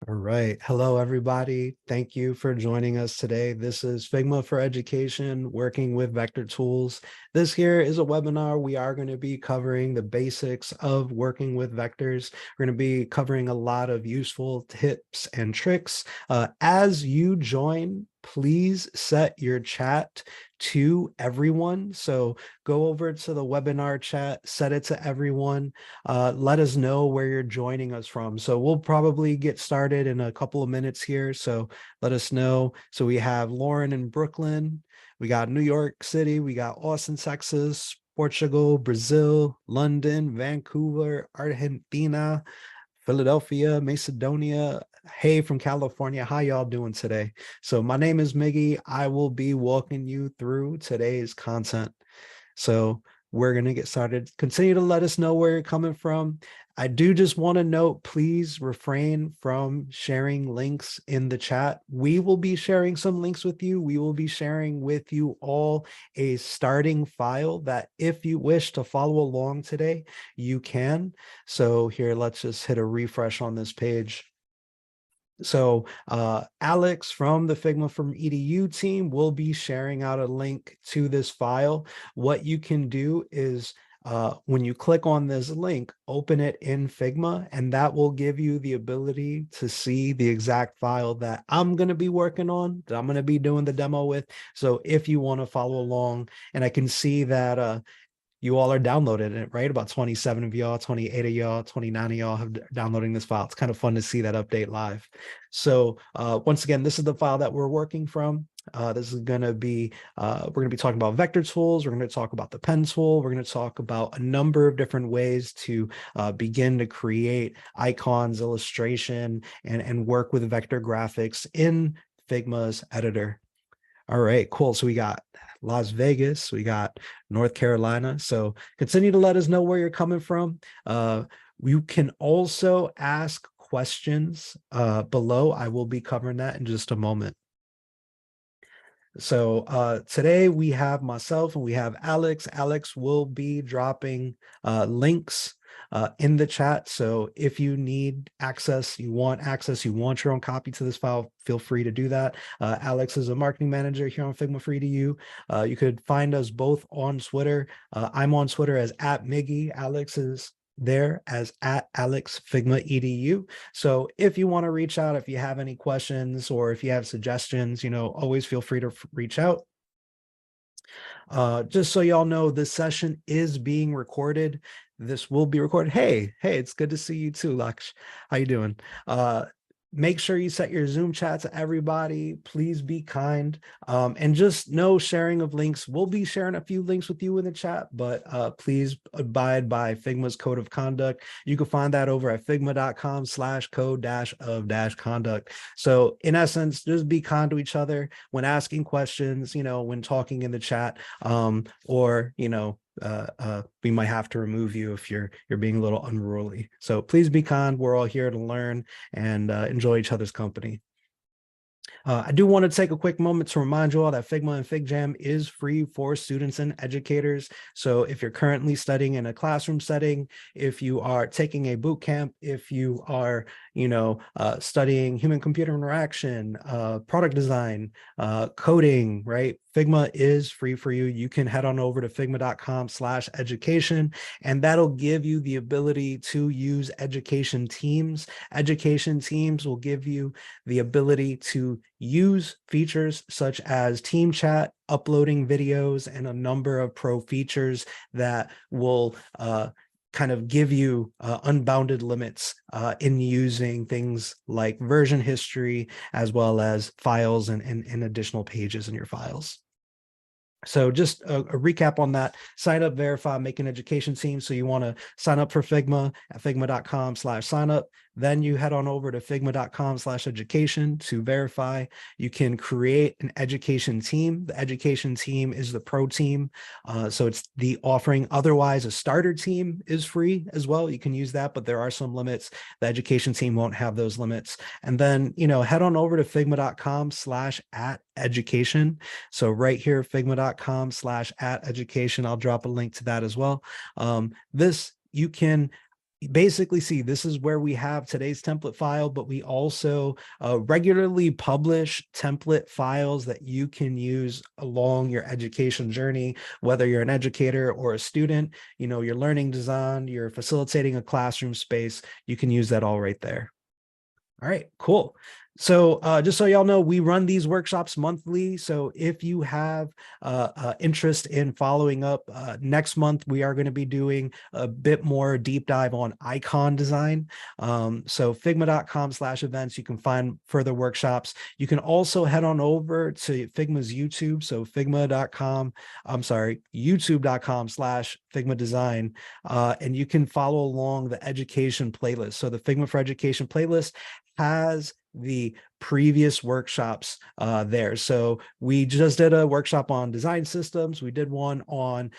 All right. Hello, everybody. Thank you for joining us today. This is Figma for Education, working with vector tools. This here is a webinar. We are going to be covering the basics of working with vectors. We're going to be covering a lot of useful tips and tricks. As you join, please set your chat to everyone. So go over to the webinar chat, set it to everyone. Let us know where you're joining us from. So we'll probably get started in a couple of minutes here. So let us know. So we have Lauren in Brooklyn. We got New York City. We got Austin, Texas, Portugal, Brazil, London, Vancouver, Argentina, Philadelphia, Macedonia. Hey, from California. How y'all doing today? So my name is Miggy. I will be walking you through today's content. So we're going to get started. Continue to let us know where you're coming from. I do just want to note, please refrain from sharing links in the chat. We will be sharing some links with you. We will be sharing with you all a starting file that if you wish to follow along today, you can. So here, let's just hit a refresh on this page. So Alex from the Figma from EDU team will be sharing out a link to this file. What you can do is when you click on this link, open it in Figma, and that will give you the ability to see the exact file that I'm going to be working on, that I'm going to be doing the demo with. So if you want to follow along, and I can see that you all are downloading it, right? About 27 of y'all, 28 of y'all, 29 of y'all have downloading this file. It's kind of fun to see that update live. So once again, this is the file that we're working from. This is going to be, we're going to be talking about vector tools. We're going to talk about the pen tool. We're going to talk about a number of different ways to begin to create icons, illustration, and work with vector graphics in Figma's editor. All right, cool. So we got Las Vegas, we got North Carolina. So continue to let us know where you're coming from. You can also ask questions below. I will be covering that in just a moment. So today we have myself and we have Alex. Alex will be dropping links in the chat. So if you need access, you want your own copy to this file, feel free to do that. Alex is a marketing manager here on Figma for EDU. You could find us both on Twitter. I'm on Twitter as @Miggy. Alex is there as @AlexFigmaEDU. So if you want to reach out, if you have any questions or if you have suggestions, always feel free to reach out. Just so y'all know, this session is being recorded. This will be recorded. Hey, it's good to see you too, Laksh. How you doing? Make sure you set your Zoom chat to everybody. Please be kind. And just no sharing of links. We'll be sharing a few links with you in the chat, but please abide by Figma's code of conduct. You can find that over at figma.com/code-of-conduct. So in essence, just be kind to each other when asking questions, when talking in the chat, or, we might have to remove you if you're being a little unruly. So please be kind. We're all here to learn and enjoy each other's company. I do want to take a quick moment to remind you all that Figma and FigJam is free for students and educators. So if you're currently studying in a classroom setting, if you are taking a boot camp, if you are, studying human-computer interaction, product design, coding, right? Figma is free for you. You can head on over to figma.com/education, and that'll give you the ability to use education teams. Education teams will give you the ability to use features such as team chat, uploading videos, and a number of pro features that will kind of give you unbounded limits in using things like version history, as well as files and additional pages in your files. So just a recap on that: sign up, verify, make an education team. So you want to sign up for Figma at figma.com/signup. Then you head on over to figma.com/education to verify. You can create an education team. The education team is the pro team. So it's the offering. Otherwise, a starter team is free as well. You can use that, but there are some limits. The education team won't have those limits. And then, head on over to figma.com/@education. So right here, figma.com/@education. I'll drop a link to that as well. You can basically see this is where we have today's template file, but we also regularly publish template files that you can use along your education journey, whether you're an educator or a student, you're learning design, you're facilitating a classroom space, you can use that all right there. All right, cool. So just so y'all know, we run these workshops monthly. So if you have interest in following up, next month, we are going to be doing a bit more deep dive on icon design. So figma.com/events, you can find further workshops. You can also head on over to Figma's YouTube. So youtube.com/Figma design. And you can follow along the education playlist. So the Figma for Education playlist has the previous workshops there. So we just did a workshop on design systems. We did one on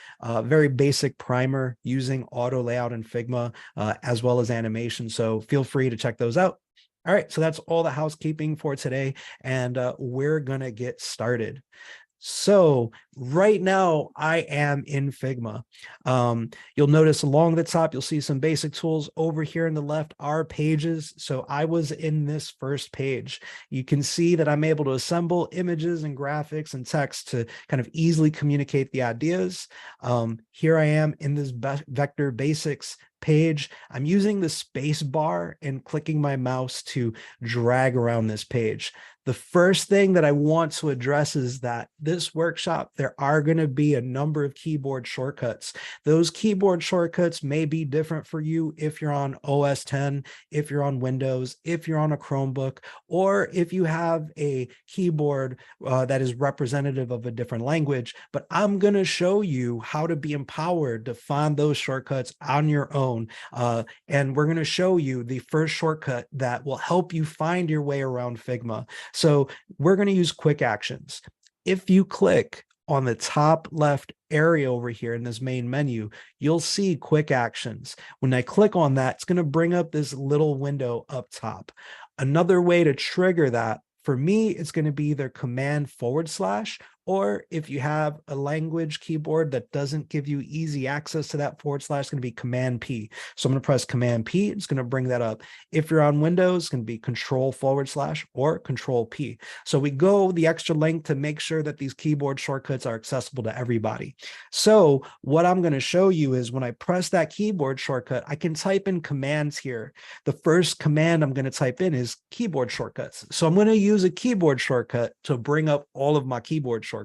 very basic primer using auto layout in Figma, as well as animation. So feel free to check those out. All right, so that's all the housekeeping for today, and we're gonna get started. So right now I am in Figma. You'll notice along the top, you'll see some basic tools. Over here on the left are pages. So I was in this first page. You can see that I'm able to assemble images and graphics and text to kind of easily communicate the ideas. Here I am in this vector basics page. I'm using the space bar and clicking my mouse to drag around this page. The first thing that I want to address is that this workshop, there are going to be a number of keyboard shortcuts. Those keyboard shortcuts may be different for you if you're on OS 10, if you're on Windows, if you're on a Chromebook, or if you have a keyboard that is representative of a different language. But I'm going to show you how to be empowered to find those shortcuts on your own. And we're going to show you the first shortcut that will help you find your way around Figma. So we're going to use quick actions. If you click on the top left area over here in this main menu, you'll see quick actions. When I click on that, it's going to bring up this little window up top. Another way to trigger that, for me, it's going to be either Command / or if you have a language keyboard that doesn't give you easy access to that / it's going to be Command P. So I'm going to press Command P. It's going to bring that up. If you're on Windows, it's going to be Control / or Control P. So we go the extra length to make sure that these keyboard shortcuts are accessible to everybody. So what I'm going to show you is when I press that keyboard shortcut, I can type in commands here. The first command I'm going to type in is keyboard shortcuts. So I'm going to use a keyboard shortcut to bring up all of my keyboard shortcuts.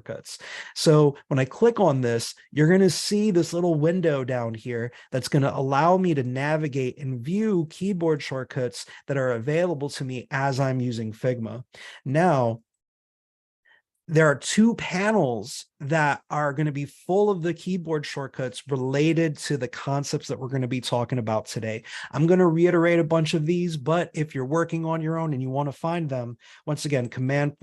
So when I click on this, you're going to see this little window down here that's going to allow me to navigate and view keyboard shortcuts that are available to me as I'm using Figma. Now, there are two panels that are going to be full of the keyboard shortcuts related to the concepts that we're going to be talking about today. I'm going to reiterate a bunch of these, but if you're working on your own and you want to find them, once again, Command /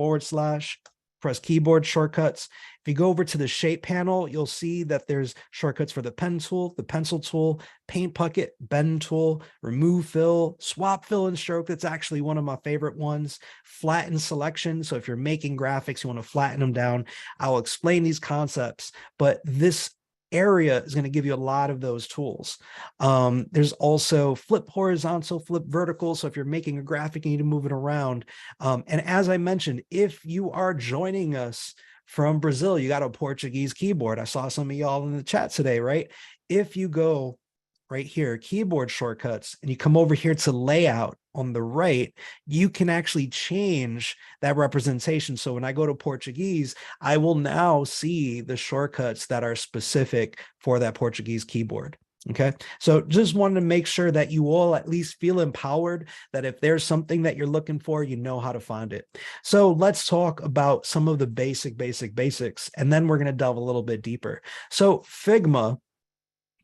press keyboard shortcuts. If you go over to the shape panel, you'll see that there's shortcuts for the pen tool, the pencil tool, paint bucket, bend tool, remove fill, swap fill and stroke. That's actually one of my favorite ones. Flatten selection. So if you're making graphics, you want to flatten them down. I'll explain these concepts, but this area is going to give you a lot of those tools. There's also flip horizontal, flip vertical. So if you're making a graphic, you need to move it around. And as I mentioned, if you are joining us from Brazil, you got a Portuguese keyboard. I saw some of y'all in the chat today, right? If you go right here, keyboard shortcuts, and you come over here to layout on the right, you can actually change that representation. So when I go to Portuguese, I will now see the shortcuts that are specific for that Portuguese keyboard. Okay, so just wanted to make sure that you all at least feel empowered, that if there's something that you're looking for, you know how to find it. So let's talk about some of the basics, and then we're going to delve a little bit deeper. So Figma,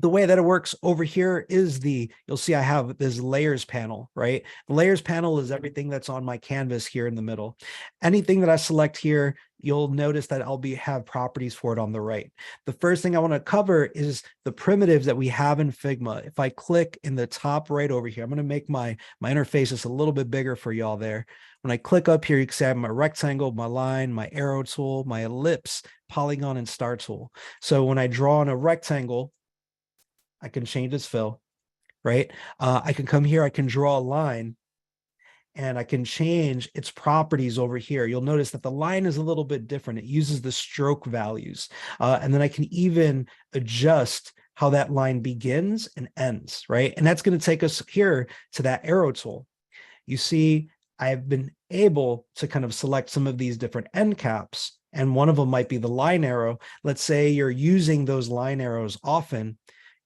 the way that it works over here is you'll see I have this layers panel, right? The layers panel is everything that's on my canvas here in the middle. Anything that I select here, you'll notice that I'll have properties for it on the right. The first thing I want to cover is the primitives that we have in Figma. If I click in the top right over here, I'm going to make my interface just a little bit bigger for y'all there. When I click up here, you can see I have my rectangle, my line, my arrow tool, my ellipse, polygon, and star tool. So when I draw on a rectangle, I can change its fill. right? I can come here, I can draw a line, and I can change its properties over here. You'll notice that the line is a little bit different. It uses the stroke values. And then I can even adjust how that line begins and ends, right? And that's going to take us here to that arrow tool. You see, I've been able to kind of select some of these different end caps, and one of them might be the line arrow. Let's say you're using those line arrows often.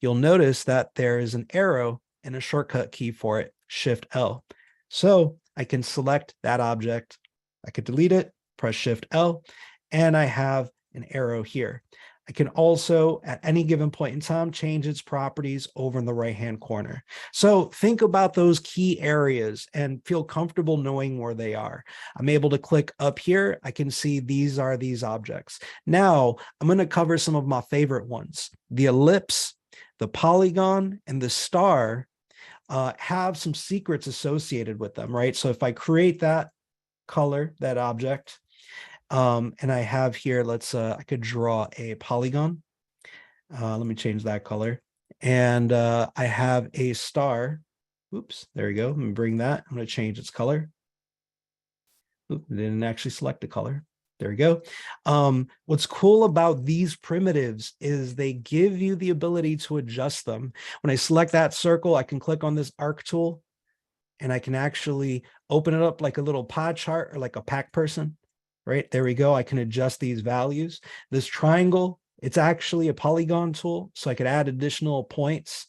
You'll notice that there is an arrow and a shortcut key for it, Shift L. So I can select that object. I could delete it, press Shift L, and I have an arrow here. I can also, at any given point in time, change its properties over in the right-hand corner. So think about those key areas and feel comfortable knowing where they are. I'm able to click up here. I can see these are these objects. Now, I'm going to cover some of my favorite ones. The ellipse, the polygon, and the star have some secrets associated with them, right? So if I create that color, that object, and I have here, I could draw a polygon. Let me change that color. And I have a star. Oops, there we go. I'm gonna bring that. I'm gonna change its color. Oop, didn't actually select the color. There we go. What's cool about these primitives is they give you the ability to adjust them. When I select that circle, I can click on this arc tool and I can actually open it up like a little pie chart or like a pack person, right? There we go. I can adjust these values. This triangle, it's actually a polygon tool. So I could add additional points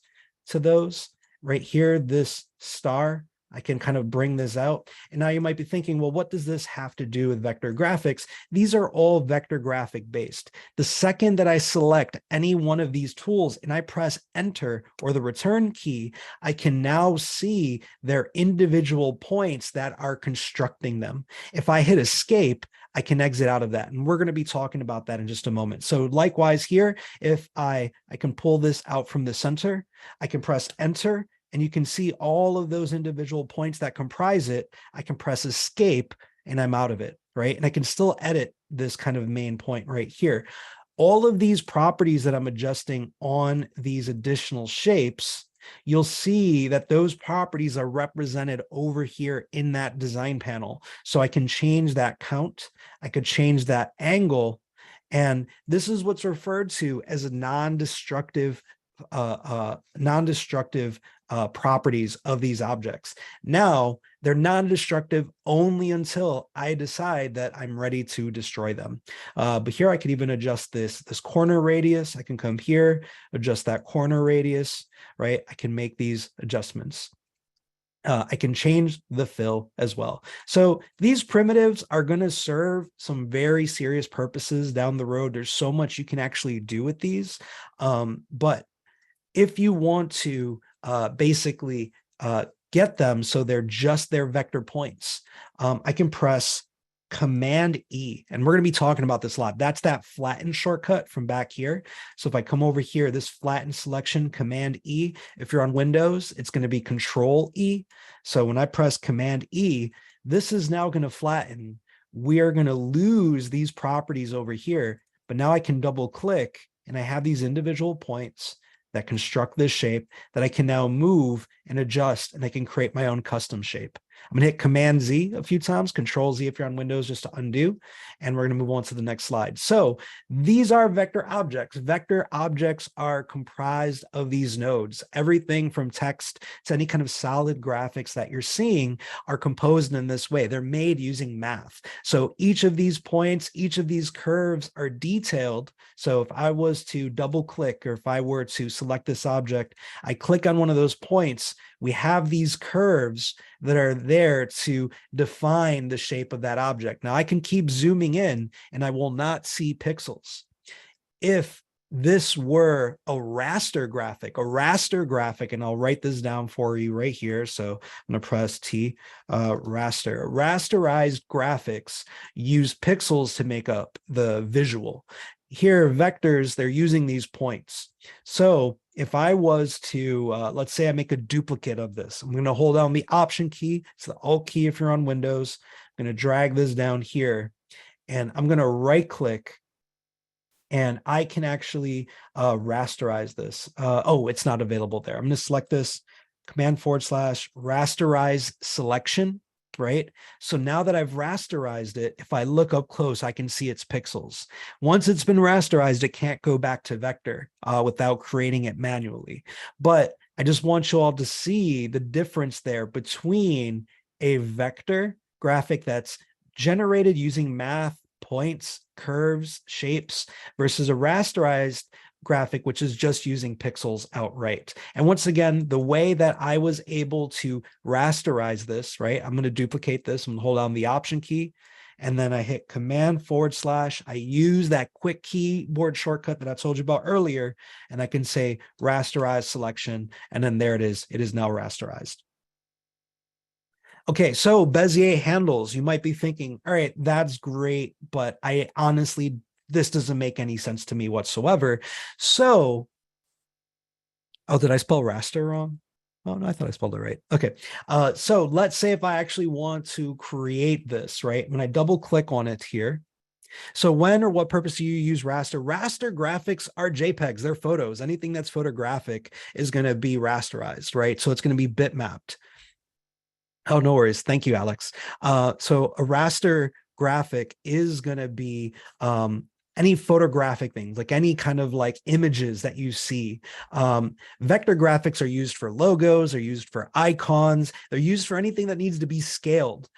to those. Right here, this star, I can kind of bring this out. And now you might be thinking, well, what does this have to do with vector graphics? These are all vector graphic based. The second that I select any one of these tools and I press enter or the return key, I can now see their individual points that are constructing them. If I hit escape, I can exit out of that. And we're going to be talking about that in just a moment. So likewise here, if I can pull this out from the center, I can press enter, and you can see all of those individual points that comprise it. I can press escape and I'm out of it, right? And I can still edit this kind of main point right here. All of these properties that I'm adjusting on these additional shapes, you'll see that those properties are represented over here in that design panel. So I can change that count. I could change that angle. And this is what's referred to as a non-destructive properties of these objects. Now, they're non-destructive only until I decide that I'm ready to destroy them. But here I can even adjust this corner radius. I can come here, adjust that corner radius, right? I can make these adjustments. I can change the fill as well. So these primitives are going to serve some very serious purposes down the road. There's so much you can actually do with these. But if you want to basically get them so they're just their vector points, I can press Command E, and we're going to be talking about this a lot. That's that flatten shortcut from back here. So if I come over here, this flatten selection, Command E, if you're on Windows, it's going to be Control E. So when I press Command E, this is now going to flatten. We are going to lose these properties over here, but now I can double click and I have these individual points that construct this shape that I can now move and adjust, and I can create my own custom shape. I'm gonna hit Command Z a few times, Control Z if you're on Windows just to undo, and we're gonna move on to the next slide. So these are vector objects. Vector objects are comprised of these nodes. Everything from text to any kind of solid graphics that you're seeing are composed in this way. They're made using math. So each of these points, each of these curves are detailed. So if I was to double click, or if I were to select this object, I click on one of those points, we have these curves that are there to define the shape of that object. Now I can keep zooming in and I will not see pixels. If this were a raster graphic, and I'll write this down for you right here. So I'm going to press T, raster. Rasterized graphics use pixels to make up the visual. Here, vectors, they're using these points. So if I was to, let's say I make a duplicate of this, I'm going to hold down the Option key. It's the Alt key if you're on Windows. I'm going to drag this down here, and I'm going to right click and I can actually rasterize this. Oh, it's not available there. I'm going to select this command / rasterize selection, right? So now that I've rasterized it, if I look up close, I can see its pixels. Once it's been rasterized, it can't go back to vector without creating it manually. But I just want you all to see the difference there between a vector graphic that's generated using math, points, curves, shapes, versus a rasterized graphic, which is just using pixels outright. And once again, the way that I was able to rasterize this, right? I'm going to duplicate this and hold down the Option key. And then I hit command / I use that quick keyboard shortcut that I told you about earlier. And I can say rasterize selection. And then there it is. It is now rasterized. Okay, so Bezier handles, you might be thinking, all right, that's great, but I honestly, this doesn't make any sense to me whatsoever. So, oh, did I spell raster wrong? Oh, no, I thought I spelled it right. Okay, so let's say if I actually want to create this, right? When I double click on it here, so when or what purpose do you use raster? Raster graphics are JPEGs, they're photos. Anything that's photographic is going to be rasterized, right? So it's going to be bitmapped. Oh, no worries. Thank you, Alex. So a raster graphic is going to be any photographic things, like any kind of like images that you see. Vector graphics are used for logos, are used for icons. They're used for anything that needs to be scaled.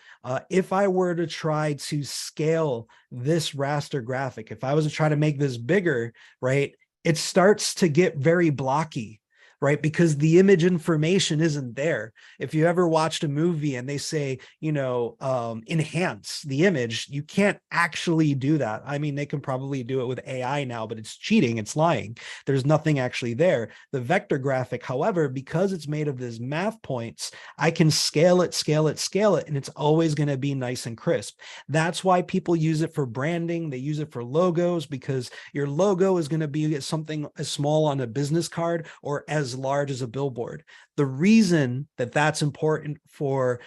If I were to try to scale this raster graphic, if I was to try to make this bigger, right, it starts to get very blocky, right? Because the image information isn't there. If you ever watched a movie and they say, enhance the image, you can't actually do that. I mean, they can probably do it with AI now, but it's cheating, it's lying. There's nothing actually there. The vector graphic, however, because it's made of these math points, I can scale it, and it's always going to be nice and crisp. That's why people use it for branding. They use it for logos, because your logo is going to be something as small on a business card or as large as a billboard. The reason that that's important for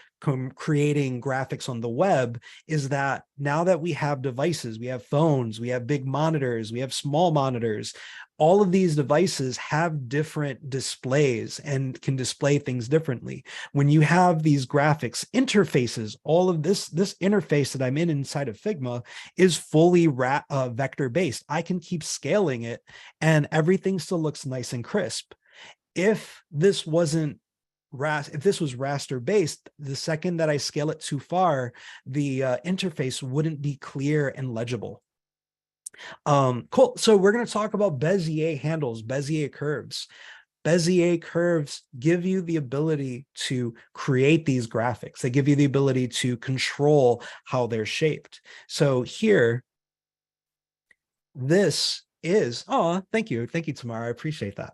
creating graphics on the web is that now that we have devices, we have phones, we have big monitors, we have small monitors, all of these devices have different displays and can display things differently. When you have these graphics interfaces, all of this interface that I'm in inside of Figma is fully vector based. I can keep scaling it and everything still looks nice and crisp. If this wasn't if this was raster based, the second that I scale it too far, the interface wouldn't be clear and legible. Cool. So we're going to talk about Bezier handles, Bezier curves. Bezier curves give you the ability to create these graphics. They give you the ability to control how they're shaped. So here, this is, oh, thank you, Tamara, I appreciate that.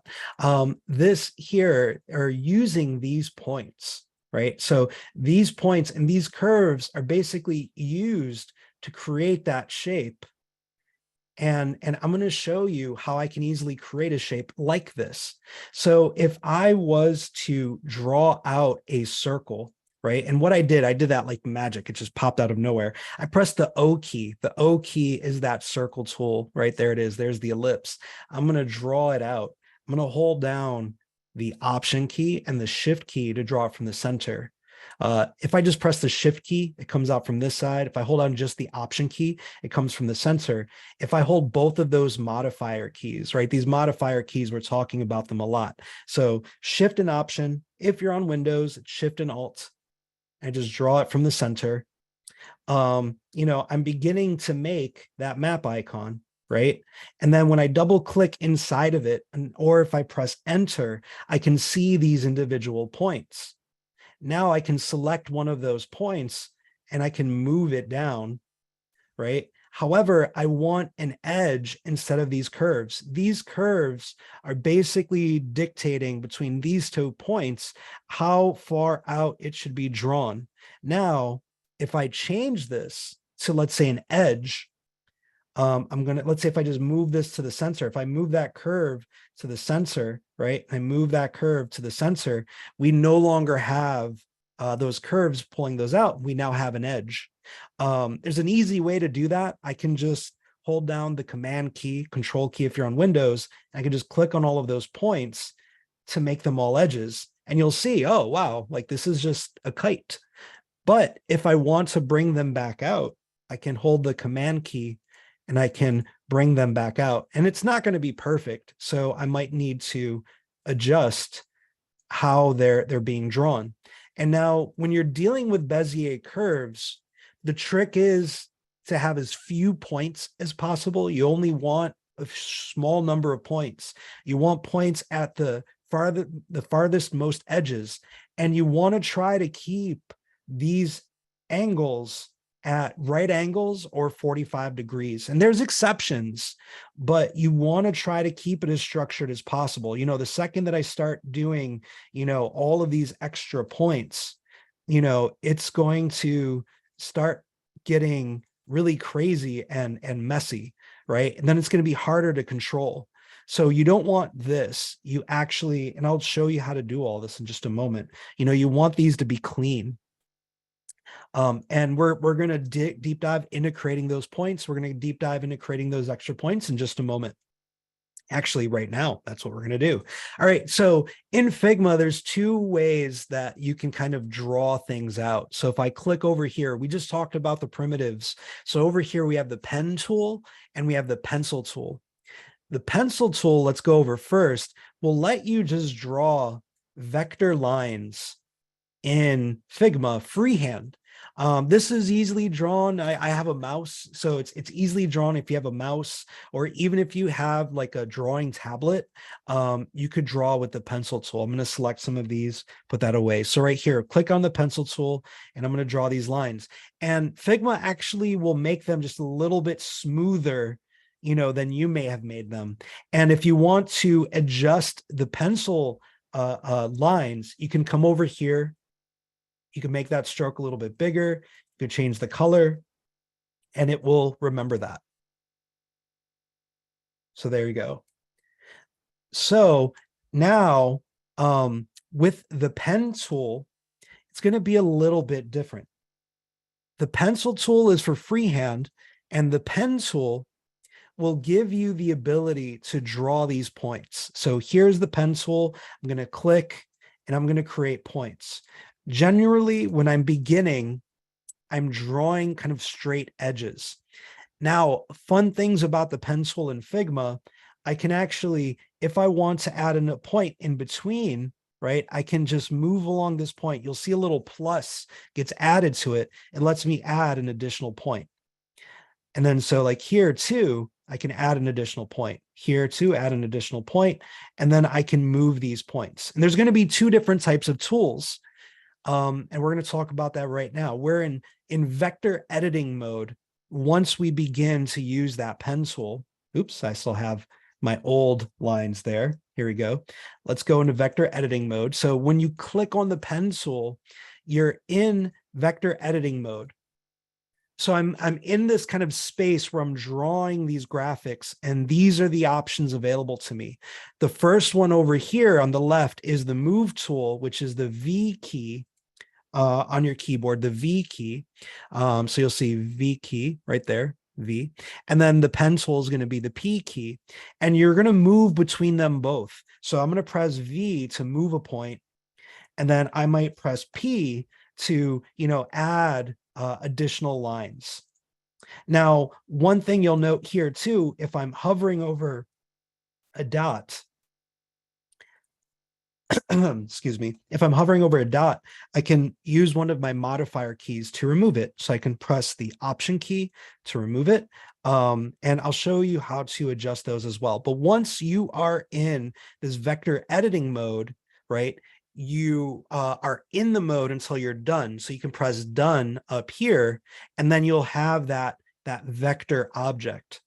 This here are using these points, right? So these points and these curves are basically used to create that shape. And I'm going to show you how I can easily create a shape like this. So if I was to draw out a circle, right? And what I did that like magic. It just popped out of nowhere. I pressed the O key. The O key is that circle tool, right? There it is. There's the ellipse. I'm going to draw it out. I'm going to hold down the Option key and the Shift key to draw it from the center. If I just press the Shift key, it comes out from this side. If I hold on just the Option key, it comes from the center. If I hold both of those modifier keys, right? These modifier keys, we're talking about them a lot. So Shift and Option, if you're on Windows, Shift and Alt, I just draw it from the center. I'm beginning to make that map icon, right? And then when I double click inside of it, or if I press Enter, I can see these individual points. Now I can select one of those points and I can move it down, right? However, I want an edge instead of these curves. These curves are basically dictating between these 2 points how far out it should be drawn. Now, if I change this to, let's say, an edge, let's say if I just move this to the center, if I move that curve to the center, right? I move that curve to the center, we no longer have those curves pulling those out. We now have an edge. There's an easy way to do that. I can just hold down the command key, control key if you're on Windows, and I can just click on all of those points to make them all edges. And you'll see, oh, wow, like this is just a kite. But if I want to bring them back out, I can hold the command key and I can bring them back out. And it's not going to be perfect. So I might need to adjust how they're being drawn. And now when you're dealing with Bezier curves, the trick is to have as few points as possible. You only want a small number of points. You want points at the farthest most edges, and you want to try to keep these angles at right angles or 45 degrees. And there's exceptions, but you want to try to keep it as structured as possible. You know, the second that I start doing, you know, all of these extra points, you know, it's going to start getting really crazy and messy, right? And then it's going to be harder to control. So you don't want this. You actually, and I'll show you how to do all this in just a moment. You know, you want these to be clean. And we're going to deep dive into creating those points. We're going to deep dive into creating those extra points in just a moment. Actually, right now, that's what we're going to do. All right. So in Figma, there's two ways that you can kind of draw things out. So if I click over here, we just talked about the primitives. So over here, we have the pen tool and we have the pencil tool. The pencil tool, let's go over first, will let you just draw vector lines in Figma freehand. This is easily drawn. I have a mouse, so it's easily drawn if you have a mouse, or even if you have like a drawing tablet, you could draw with the pencil tool. I'm going to select some of these, put that away. So right here, click on the pencil tool, and I'm going to draw these lines. And Figma actually will make them just a little bit smoother, you know, than you may have made them. And if you want to adjust the pencil lines, you can come over here. You can make that stroke a little bit bigger. You can change the color, and it will remember that. So there you go. So now with the pen tool, it's going to be a little bit different. The pencil tool is for freehand, and the pen tool will give you the ability to draw these points. So here's the pen tool. I'm going to click, and I'm going to create points. Generally, when I'm beginning, I'm drawing kind of straight edges. Now, fun things about the pen tool in Figma, I can actually, if I want to add a point in between, right, I can just move along this point. You'll see a little plus gets added to it. It lets me add an additional point. And then so like here too, I can add an additional point. Here too, add an additional point, and then I can move these points. And there's going to be two different types of tools. And we're going to talk about that right now. We're in vector editing mode. Once we begin to use that pen tool, oops, I still have my old lines there. Here we go. Let's go into vector editing mode. So when you click on the pen tool, you're in vector editing mode. So I'm in this kind of space where I'm drawing these graphics, and these are the options available to me. The first one over here on the left is the move tool, which is the V key on your keyboard, the V key. So you'll see V key right there, V. And then the pen tool is going to be the P key. And you're going to move between them both. So I'm going to press V to move a point, and then I might press P to, you know, add additional lines. Now, one thing you'll note here too, if I'm hovering over a dot, excuse me, if I'm hovering over a dot, I can use one of my modifier keys to remove it. So I can press the Option key to remove it. And I'll show you how to adjust those as well. But once you are in this vector editing mode, right, you are in the mode until you're done. So you can press done up here, and then you'll have that vector object.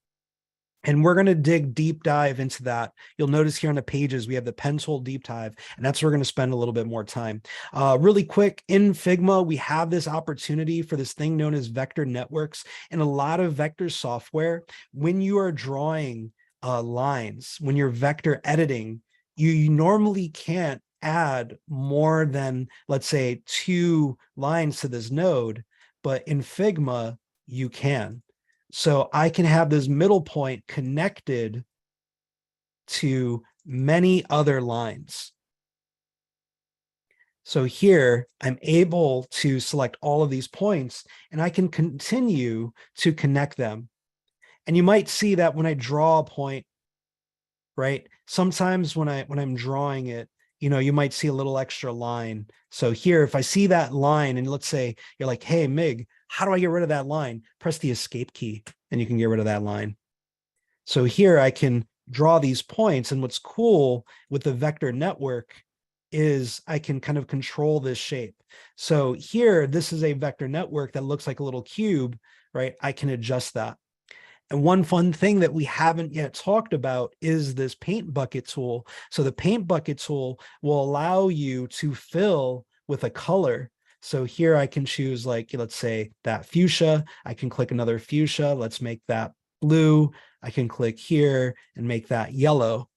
And we're going to dig deep dive into that. You'll notice here on the pages, we have the pen tool deep dive, and that's where we're going to spend a little bit more time. Really quick, in Figma, we have this opportunity for this thing known as vector networks. In a lot of vector software, when you are drawing lines, when you're vector editing, you normally can't add more than, let's say, 2 lines to this node, but in Figma, you can. So I can have this middle point connected to many other lines. So here I'm able to select all of these points and I can continue to connect them. And you might see that when I draw a point, right? Sometimes when I'm drawing it, you might see a little extra line. So here, if I see that line and let's say you're like, hey, Mig, how do I get rid of that line? Press the escape key and you can get rid of that line. So here I can draw these points. And what's cool with the vector network is I can kind of control this shape. So here, this is a vector network that looks like a little cube, right? I can adjust that. And one fun thing that we haven't yet talked about is this paint bucket tool. So the paint bucket tool will allow you to fill with a color. So here I can choose, like, let's say that fuchsia. I can click another fuchsia. Let's make that blue. I can click here and make that yellow.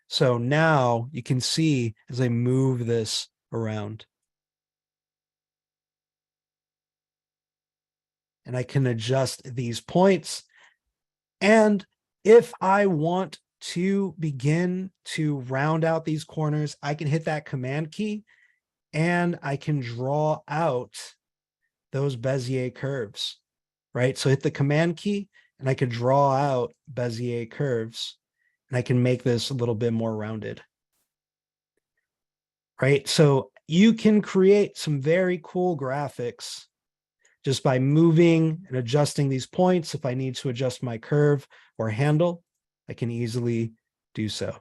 So now you can see as I move this around. And I can adjust these points. And if I want to begin to round out these corners, I can hit that command key and I can draw out those Bezier curves, right? So hit the command key and I could draw out Bezier curves and I can make this a little bit more rounded, right? So you can create some very cool graphics just by moving and adjusting these points. If I need to adjust my curve or handle, I can easily do so.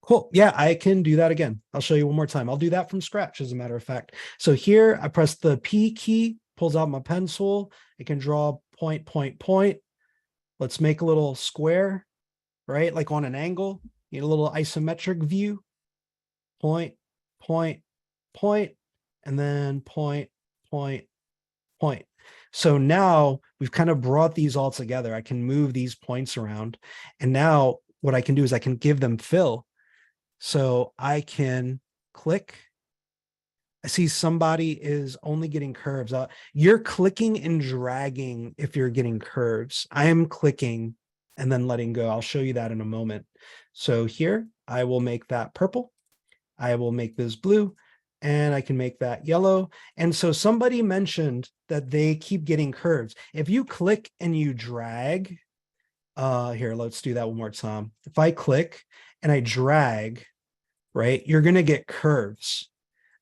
Cool. Yeah, I can do that again. I'll show you one more time. I'll do that from scratch, as a matter of fact. So here I press the P key, pulls out my pencil. I can draw point, point, point. Let's make a little square, right? Like on an angle. Need a little isometric view. Point, point, point, and then point, point, point. So now we've kind of brought these all together. I can move these points around. And now what I can do is I can give them fill. So I can click. I see somebody is only getting curves. You're clicking and dragging if you're getting curves. I am clicking and then letting go. I'll show you that in a moment. So here, I will make that purple. I will make this blue and I can make that yellow. And so somebody mentioned that they keep getting curves. If you click and you drag, here, let's do that one more time. If I click and I drag, right, you're going to get curves.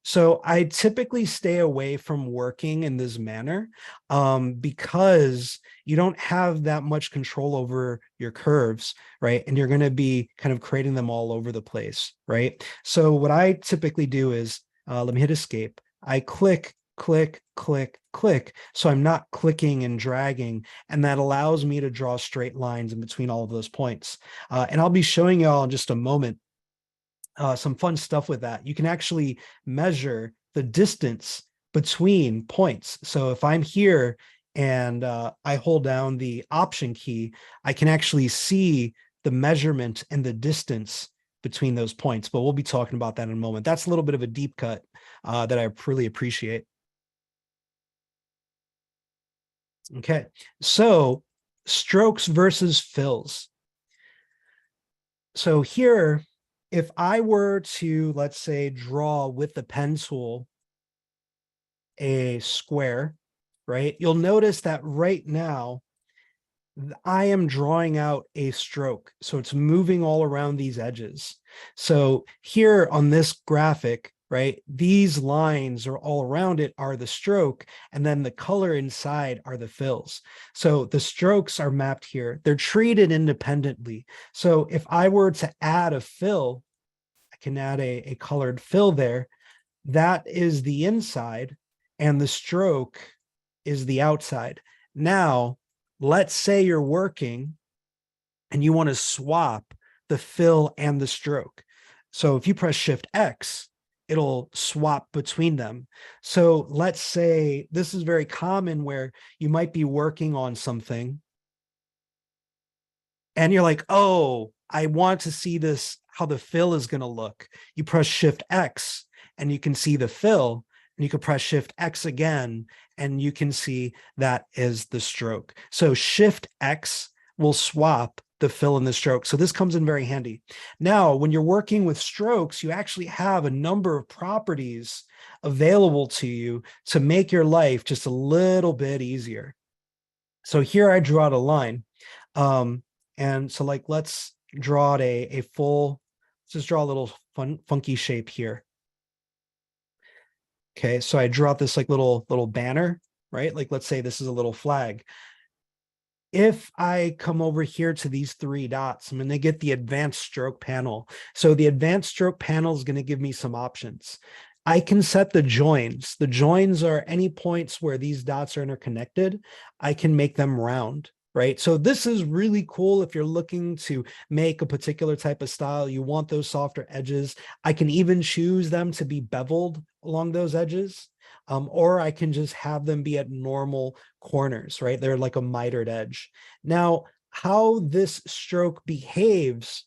So I typically stay away from working in this manner because you don't have that much control over your curves, right? And you're going to be kind of creating them all over the place, right? So what I typically do is, let me hit escape. I click, click, click, click. So I'm not clicking and dragging, and that allows me to draw straight lines in between all of those points. And I'll be showing y'all in just a moment some fun stuff with that. You can actually measure the distance between points. So if I'm here and I hold down the option key, I can actually see the measurement and the distance between those points. But we'll be talking about that in a moment. That's a little bit of a deep cut that I really appreciate. Okay, so strokes versus fills. So here, if I were to, let's say, draw with the pen tool a square, right? You'll notice that right now I am drawing out a stroke. So it's moving all around these edges. So here on this graphic, right, these lines are all around it are the stroke, and then the color inside are the fills. So the strokes are mapped here. They're treated independently. So if I were to add a fill, I can add a colored fill there. That is the inside, and the stroke is the outside. Now, let's say you're working and you want to swap the fill and the stroke. So if you press Shift X, it'll swap between them. So let's say this is very common where you might be working on something and you're like, oh, I want to see this, how the fill is going to look. You press Shift X and you can see the fill. and you can press Shift X again, and you can see that is the stroke. So Shift X will swap the fill and the stroke. So this comes in very handy. Now, when you're working with strokes, you actually have a number of properties available to you to make your life just a little bit easier. So here I drew out a line. And so like, let's draw out a full, let's just draw a little funky shape here. Okay, so I draw out this like little banner, right? Like, let's say this is a little flag. If I come over here to these three dots, I'm going to get the advanced stroke panel. So the advanced stroke panel is going to give me some options. I can set the joins. The joins are any points where these dots are interconnected. I can make them round, right? So this is really cool if you're looking to make a particular type of style. You want those softer edges. I can even choose them to be beveled along those edges. Or I can just have them be at normal corners, right? They're like a mitered edge. Now, how this stroke behaves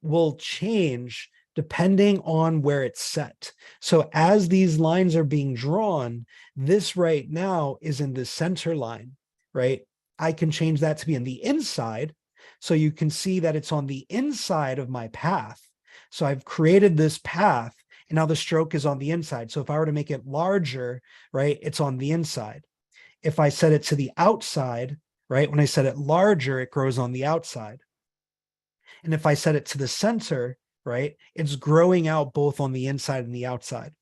will change depending on where it's set. So as these lines are being drawn, this right now is in the center line, right? I can change that to be in the inside. So you can see that it's on the inside of my path. So I've created this path, and now the stroke is on the inside. So if I were to make it larger, right, it's on the inside. If I set it to the outside, right, when I set it larger, it grows on the outside. And if I set it to the center, right, it's growing out both on the inside and the outside.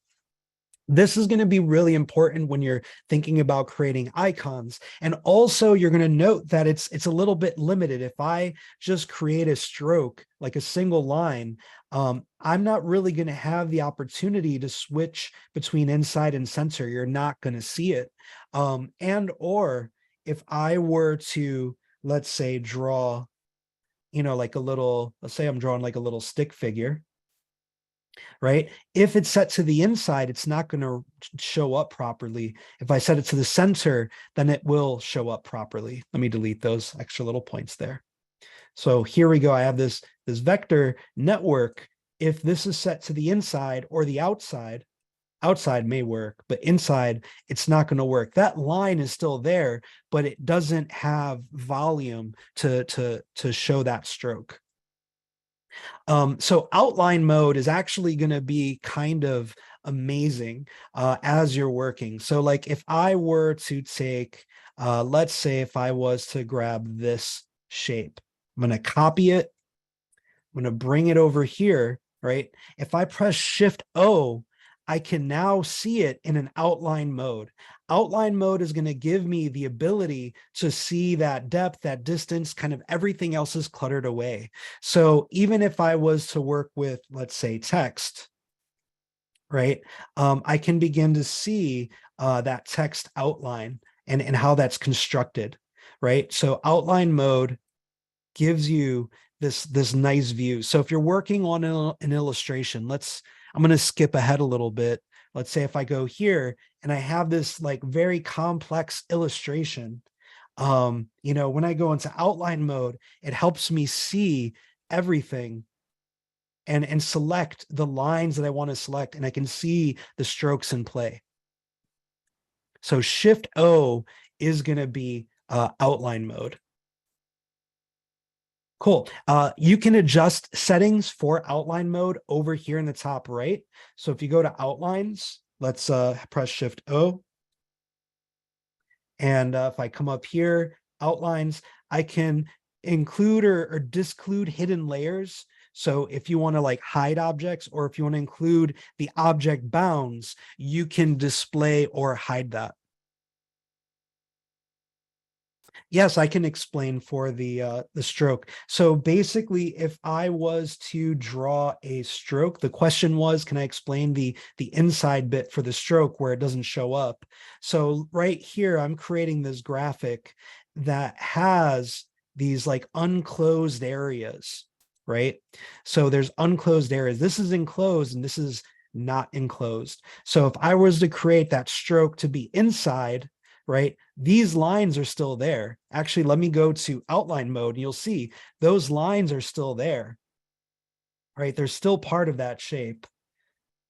This is going to be really important when you're thinking about creating icons. And also you're going to note that it's a little bit limited. If I just create a stroke, like a single line, I'm not really going to have the opportunity to switch between inside and center. You're not going to see it. And or if I were to, let's say, draw, like a little, let's say I'm drawing like a little stick figure, right? If it's set to the inside, it's not going to show up properly. If I set it to the center, then it will show up properly. Let me delete those extra little points there. So here we go. I have this vector network. If this is set to the inside or the outside, outside may work, but inside, it's not going to work. That line is still there, but it doesn't have volume to show that stroke. So outline mode is actually going to be kind of amazing as you're working. So like if I were to take, let's say if I was to grab this shape, I'm going to copy it. I'm going to bring it over here, right? If I press Shift O, I can now see it in an outline mode. Outline mode is going to give me the ability to see that depth, that distance, kind of everything else is cluttered away. So even if I was to work with, let's say, text, right, I can begin to see that text outline and how that's constructed, right? So outline mode gives you this nice view. So if you're working on an illustration, I'm going to skip ahead a little bit. Let's say if I go here and I have this like very complex illustration, when I go into outline mode, it helps me see everything and select the lines that I want to select, and I can see the strokes in play. So Shift O is going to be outline mode. Cool. You can adjust settings for outline mode over here in the top right. So if you go to outlines, let's press Shift O. And if I come up here, outlines, I can include or disclude hidden layers. So if you want to like hide objects, or if you want to include the object bounds, you can display or hide that. Yes, I can explain for the stroke. So basically, if I was to draw a stroke, the question was, can I explain the inside bit for the stroke where it doesn't show up? So right here, I'm creating this graphic that has these like unclosed areas, right? So there's unclosed areas. This is enclosed and this is not enclosed. So if I was to create that stroke to be inside, right, these lines are still there. Actually, let me go to outline mode and you'll see those lines are still there, right? They're still part of that shape.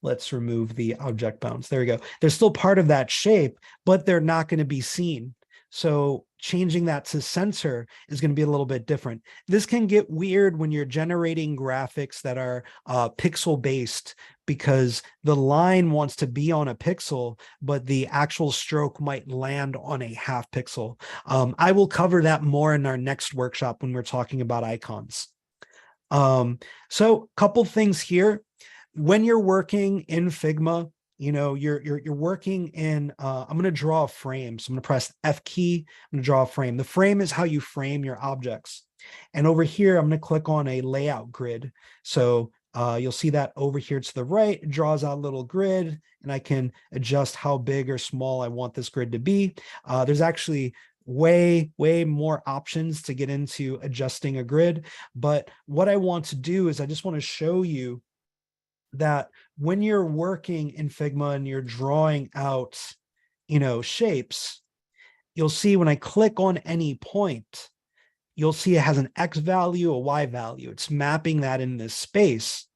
Let's remove the object bounds. There we go. They're still part of that shape, but they're not going to be seen. So changing that to center is going to be a little bit different. This can get weird when you're generating graphics that are pixel based, because the line wants to be on a pixel, but the actual stroke might land on a half pixel. I will cover that more in our next workshop when we're talking about icons. So a couple things here. When you're working in Figma, you're working in, I'm going to draw a frame. So I'm going to press F key. I'm going to draw a frame. The frame is how you frame your objects. And over here, I'm going to click on a layout grid. So you'll see that over here to the right, it draws out a little grid, and I can adjust how big or small I want this grid to be. There's actually way more options to get into adjusting a grid. But what I want to do is I just want to show you that when you're working in Figma and you're drawing out, shapes, you'll see when I click on any point, you'll see it has an X value, a Y value. It's mapping that in this space.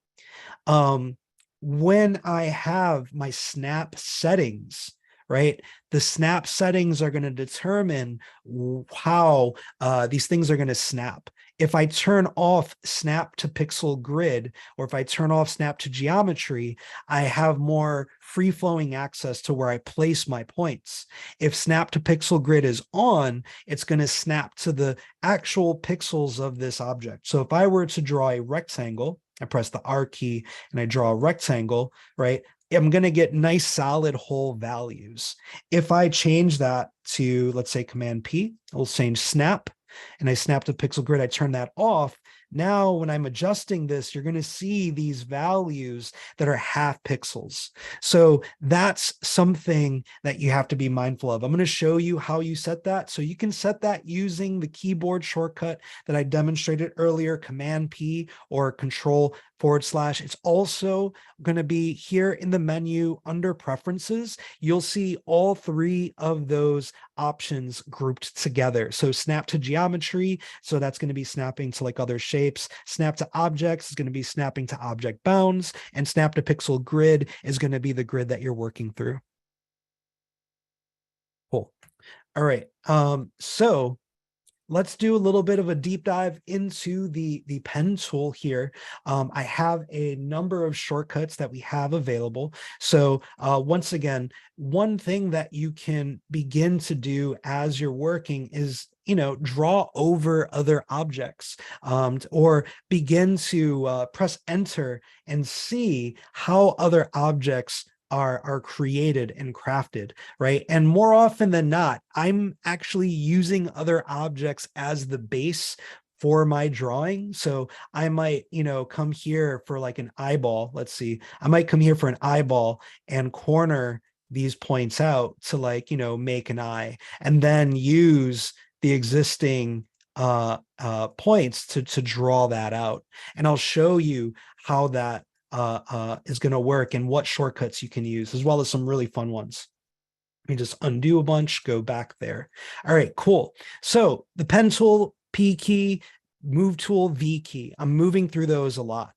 When I have my snap settings, right, the snap settings are going to determine how these things are going to snap. If I turn off snap to pixel grid, or if I turn off snap to geometry, I have more free-flowing access to where I place my points. If snap to pixel grid is on, it's going to snap to the actual pixels of this object. So if I were to draw a rectangle, I press the R key and I draw a rectangle, right? I'm going to get nice solid whole values. If I change that to, let's say, Command P, I'll change snap, and I snap to pixel grid, I turn that off. Now, when I'm adjusting this, you're going to see these values that are half pixels. So that's something that you have to be mindful of. I'm going to show you how you set that. So you can set that using the keyboard shortcut that I demonstrated earlier, Command P or Control / It's also going to be here in the menu under preferences. You'll see all three of those options grouped together. So snap to geometry, so that's going to be snapping to like other shapes. Snap to objects is going to be snapping to object bounds, and snap to pixel grid is going to be the grid that you're working through. Cool. All right. So let's do a little bit of a deep dive into the pen tool here. I have a number of shortcuts that we have available. So once again, one thing that you can begin to do as you're working is, draw over other objects, or begin to press enter and see how other objects are created and crafted, right? And more often than not, I'm actually using other objects as the base for my drawing. So I might, come here for like an eyeball. Let's see, I might come here for an eyeball and corner these points out to like, make an eye, and then use the existing points to draw that out. And I'll show you how that is going to work and what shortcuts you can use, as well as some really fun ones. Let me just undo a bunch, go back there. All right, cool. So the pen tool, P key, move tool, V key. I'm moving through those a lot.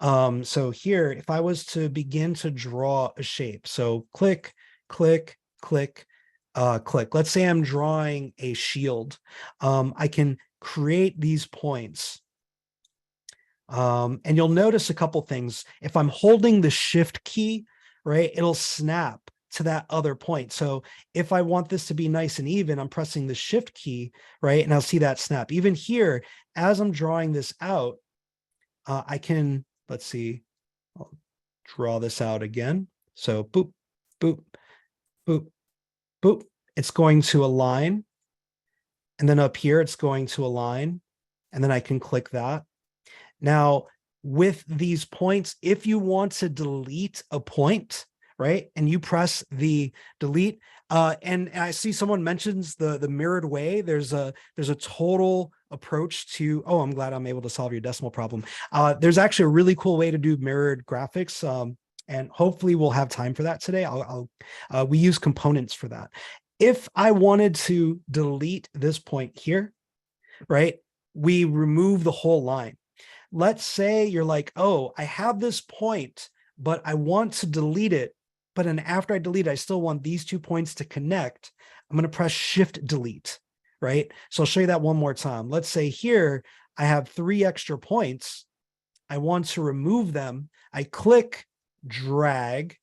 So here, if I was to begin to draw a shape, so click, click, click, click. Let's say I'm drawing a shield. I can create these points. And you'll notice a couple things. If I'm holding the shift key, right, it'll snap to that other point. So if I want this to be nice and even, I'm pressing the shift key, right, and I'll see that snap. Even here, as I'm drawing this out, I can, let's see, I'll draw this out again. So boop, boop, boop, boop. It's going to align. And then up here, it's going to align. And then I can click that. Now, with these points, if you want to delete a point, right, and you press the delete, and I see someone mentions the mirrored way. There's a total approach to, oh, I'm glad I'm able to solve your decimal problem. There's actually a really cool way to do mirrored graphics, and hopefully we'll have time for that today. We use components for that. If I wanted to delete this point here, right, we remove the whole line. Let's say you're like, oh, I have this point, but I want to delete it. But then after I delete it, I still want these 2 points to connect. I'm going to press Shift Delete, right? So I'll show you that one more time. Let's say here, I have 3 extra points. I want to remove them. I click, drag,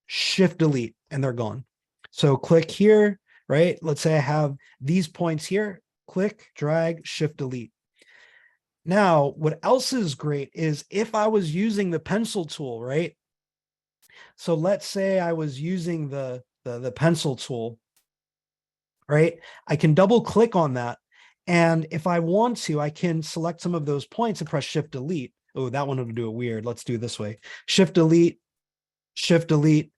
Shift Delete, and they're gone. So click here, right? Let's say I have these points here, click, drag, Shift Delete. Now, what else is great is if I was using the pencil tool, right? So let's say I was using the pencil tool, right? I can double click on that. And if I want to, I can select some of those points and press Shift Delete. Oh, that one will do it weird. Let's do it this way. Shift Delete, Shift Delete,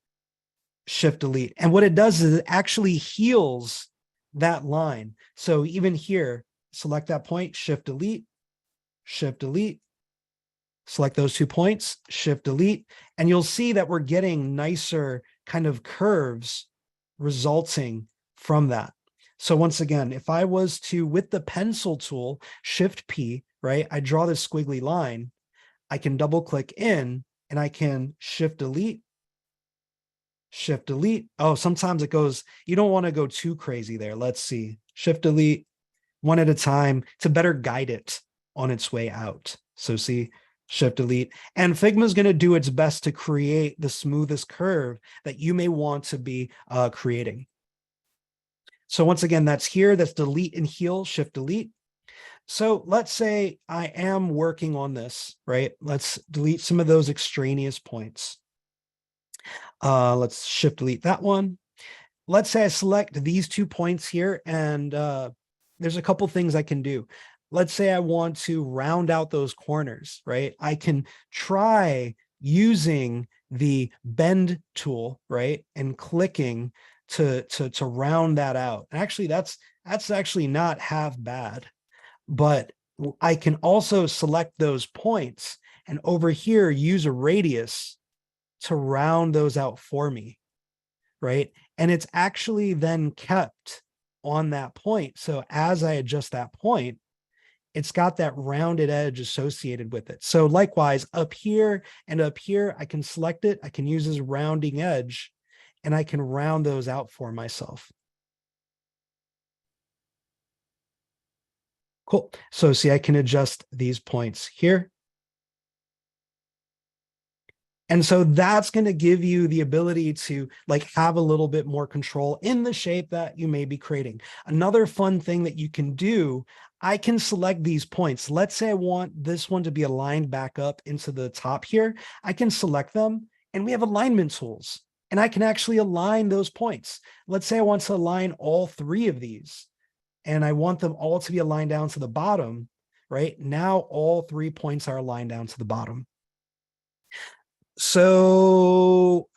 Shift Delete. And what it does is it actually heals that line. So even here, select that point, Shift Delete, Shift Delete, select those 2 points, Shift Delete, and you'll see that we're getting nicer kind of curves resulting from that. So once again, if I was to, with the pencil tool, Shift P, right, I draw this squiggly line, I can double click in and I can Shift Delete, Shift Delete. Oh, sometimes it goes, you don't want to go too crazy there. Let's see. Shift Delete one at a time to better guide it on its way out. So see, Shift Delete. And Figma is going to do its best to create the smoothest curve that you may want to be creating. So once again, that's here. That's delete and heal, Shift Delete. So let's say I am working on this, right? Let's delete some of those extraneous points. Let's Shift Delete that one. Let's say I select these 2 points here, and there's a couple things I can do. Let's say I want to round out those corners, right? I can try using the bend tool, right? And clicking to round that out. And actually, that's actually not half bad, but I can also select those points and over here use a radius to round those out for me, right? And it's actually then kept on that point. So as I adjust that point, it's got that rounded edge associated with it. So likewise, up here and up here, I can select it. I can use this rounding edge and I can round those out for myself. Cool. So see, I can adjust these points here. And so that's going to give you the ability to like have a little bit more control in the shape that you may be creating. Another fun thing that you can do, I can select these points. Let's say I want this one to be aligned back up into the top here. I can select them and we have alignment tools and I can actually align those points. Let's say I want to align all 3 of these and I want them all to be aligned down to the bottom, right? Now all 3 points are aligned down to the bottom. So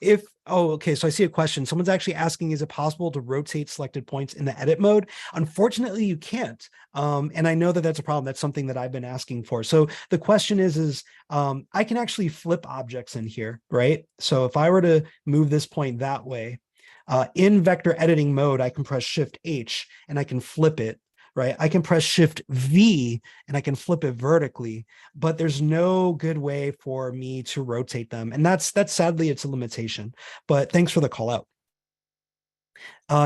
okay, so I see a question. Someone's actually asking, is it possible to rotate selected points in the edit mode? Unfortunately, you can't. And I know that that's a problem. That's something that I've been asking for. So the question is I can actually flip objects in here, right? So if I were to move this point that way, in vector editing mode, I can press Shift H and I can flip it, right? I can press Shift V and I can flip it vertically, but there's no good way for me to rotate them. And that's sadly, it's a limitation, but thanks for the call out.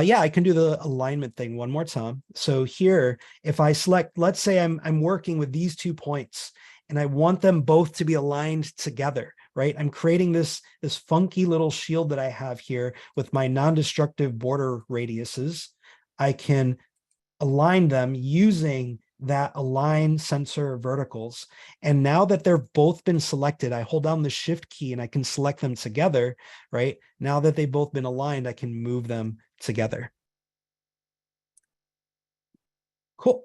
Yeah, I can do the alignment thing one more time. So here, if I select, let's say I'm working with these 2 points and I want them both to be aligned together, right? I'm creating this funky little shield that I have here with my non-destructive border radiuses. I can align them using that align sensor verticals. And now that they've both been selected, I hold down the Shift key and I can select them together, right? Now that they've both been aligned, I can move them together. Cool.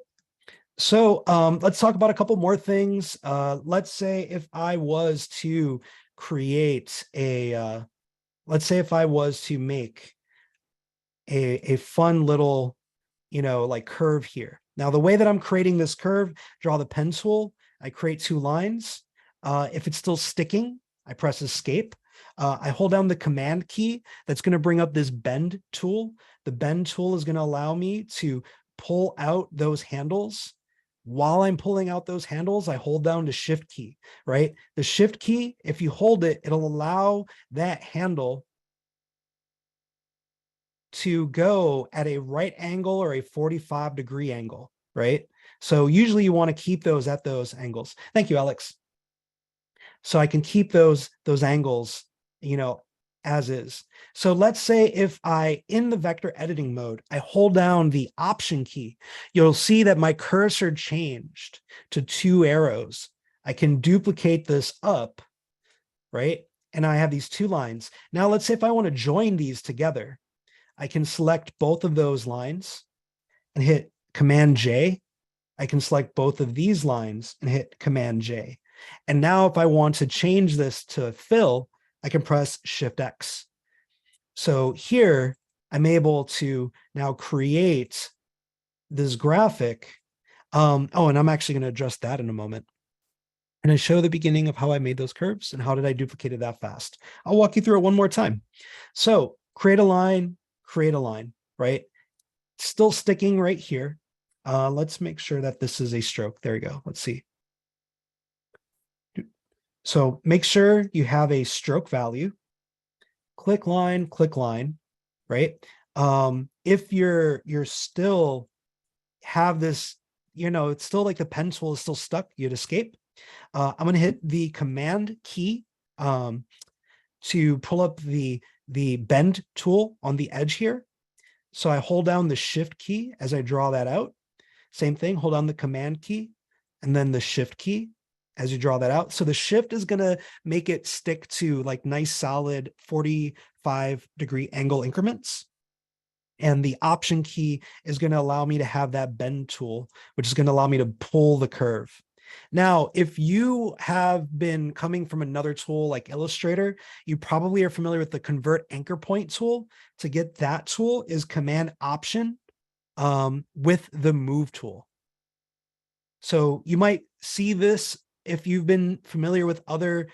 So let's talk about a couple more things. Let's say if I was to create let's say if I was to make a fun little, like curve here. Now, the way that I'm creating this curve, draw the pen tool, I create 2 lines. If it's still sticking, I press escape. I hold down the command key. That's going to bring up this bend tool. The bend tool is going to allow me to pull out those handles, while I'm pulling out those handles, I hold down the shift key, right? The shift key, if you hold it, it'll allow that handle to go at a right angle or a 45-degree angle, right? So usually you want to keep those at those angles. Thank you, Alex. So I can keep those angles, as is. So let's say if I, in the vector editing mode, I hold down the Option key, you'll see that my cursor changed to 2 arrows. I can duplicate this up, right? And I have these 2 lines. Now let's say if I want to join these together, I can select both of those lines and hit Command J. I can select both of these lines and hit Command J. And now if I want to change this to fill, I can press Shift X. So here I'm able to now create this graphic. And I'm actually going to address that in a moment. And I show the beginning of how I made those curves and how did I duplicate it that fast. I'll walk you through it one more time. So create a line, right? Still sticking right here. Let's make sure that this is a stroke. There we go. Let's see. So make sure you have a stroke value. Click line, right? If you're still have this, it's still like the pen tool is still stuck, you'd escape. I'm going to hit the Command key to pull up the bend tool on the edge here. So I hold down the Shift key as I draw that out. Same thing, hold down the Command key and then the Shift key as you draw that out. So the Shift is going to make it stick to like nice solid 45-degree angle increments. And the Option key is going to allow me to have that bend tool, which is going to allow me to pull the curve. Now, if you have been coming from another tool like Illustrator, you probably are familiar with the Convert Anchor Point tool. To get that tool is Command Option with the Move tool. So you might see this if you've been familiar with other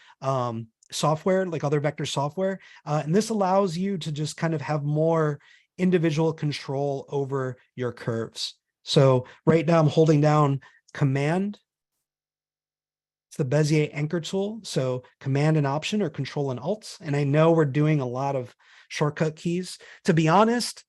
software, like other vector software. And this allows you to just kind of have more individual control over your curves. So right now I'm holding down Command. It's the Bezier anchor tool. So Command and Option or Control and Alt. And I know we're doing a lot of shortcut keys. To be honest,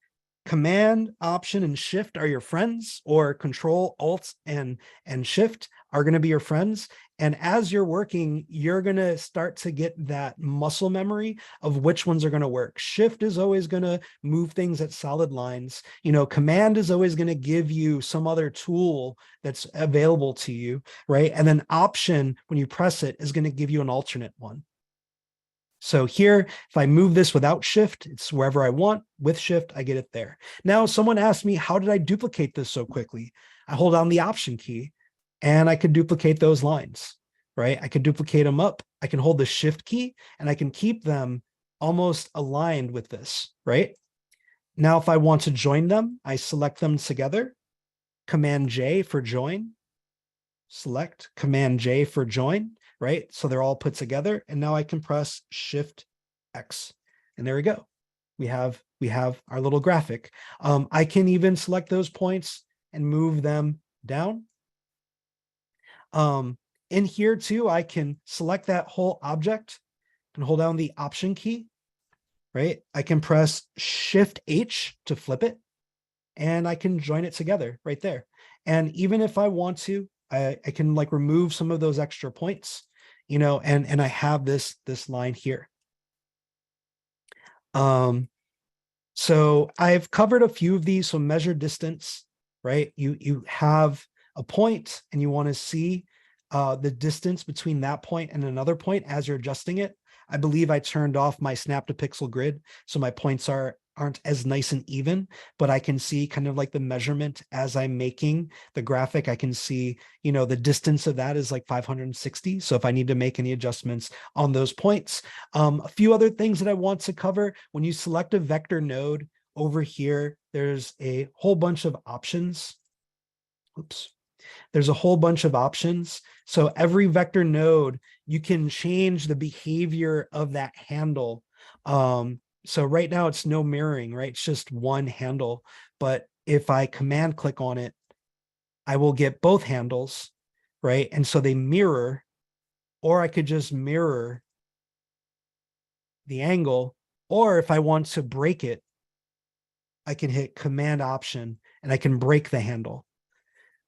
Command, Option, and Shift are your friends, or Control, Alt, and Shift are going to be your friends. And as you're working, you're going to start to get that muscle memory of which ones are going to work. Shift is always going to move things at solid lines. Command is always going to give you some other tool that's available to you, right? And then Option, when you press it, is going to give you an alternate one. So here, if I move this without Shift, it's wherever I want. With Shift, I get it there. Now, someone asked me, how did I duplicate this so quickly? I hold down the Option key and I could duplicate those lines, right? I could duplicate them up. I can hold the Shift key and I can keep them almost aligned with this, right? Now, if I want to join them, I select them together. Command J for join. Select Command J for join. Right? So they're all put together. And now I can press Shift X. And there we go. We have our little graphic. I can even select those points and move them down. In here too, I can select that whole object and hold down the Option key, right? I can press Shift H to flip it and I can join it together right there. And even if I want to, I can like remove some of those extra points, and I have this line here. So I've covered a few of these. So measure distance, right? You have a point and you want to see the distance between that point and another point as you're adjusting it. I believe I turned off my snap to pixel grid, so my points aren't as nice and even, but I can see kind of like the measurement as I'm making the graphic. I can see, the distance of that is like 560. So if I need to make any adjustments on those points, a few other things that I want to cover: when you select a vector node over here, there's a whole bunch of options. Oops. There's a whole bunch of options. So every vector node, you can change the behavior of that handle. So right now it's no mirroring, right? It's just one handle. But if I command click on it, I will get both handles, right? And so they mirror, or I could just mirror the angle, or if I want to break it, I can hit Command Option and I can break the handle.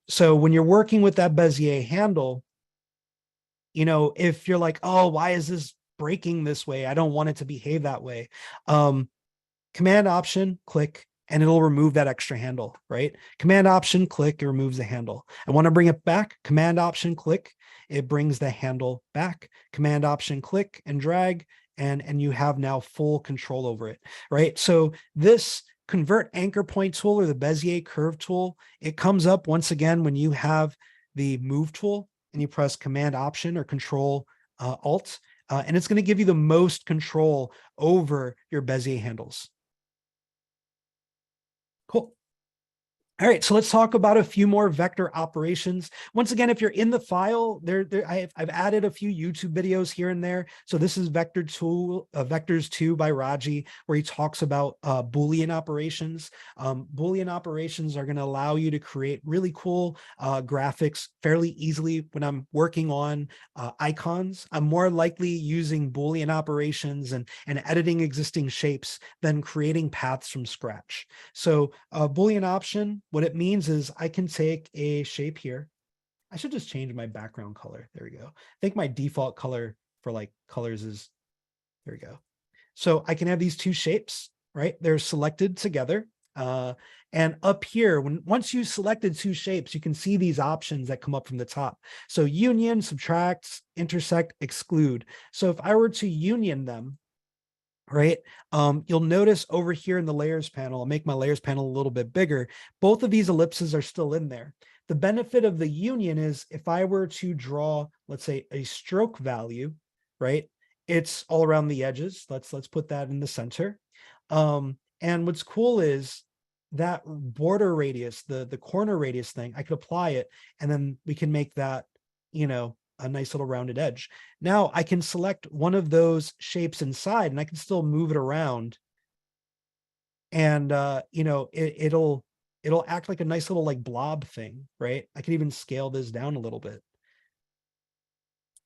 So when you're working with that Bezier handle, if you're like, oh, why is this breaking this way? I don't want it to behave that way. Command Option, click, and it'll remove that extra handle, right? Command Option, click, it removes the handle. I want to bring it back. Command Option, click, it brings the handle back. Command Option, click and drag, and you have now full control over it, right? So this Convert Anchor Point tool, or the Bezier Curve tool, it comes up once again when you have the Move tool and you press Command Option or Control Alt, and it's going to give you the most control over your Bezier handles. Cool. All right, so let's talk about a few more vector operations. Once again, if you're in the file, I've added a few YouTube videos here and there. So this is Vectors 2 by Raji, where he talks about Boolean operations. Boolean operations are going to allow you to create really cool graphics fairly easily. When I'm working on icons, I'm more likely using Boolean operations and editing existing shapes than creating paths from scratch. So Boolean option, what it means is I can take a shape here. I should just change my background color. There we go. I think my default color for like colors is, there we go. So I can have these two shapes, right? They're selected together. And up here, once you selected two shapes, you can see these options that come up from the top. So union, subtract, intersect, exclude. So if I were to union them, right? You'll notice over here in the layers panel, I'll make my layers panel a little bit bigger. Both of these ellipses are still in there. The benefit of the union is if I were to draw, let's say, a stroke value, right? It's all around the edges. Let's put that in the center. And what's cool is that border radius, the corner radius thing, I could apply it, and then we can make that, a nice little rounded edge. Now I can select one of those shapes inside and I can still move it around. And, it'll act like a nice little like blob thing, right? I can even scale this down a little bit.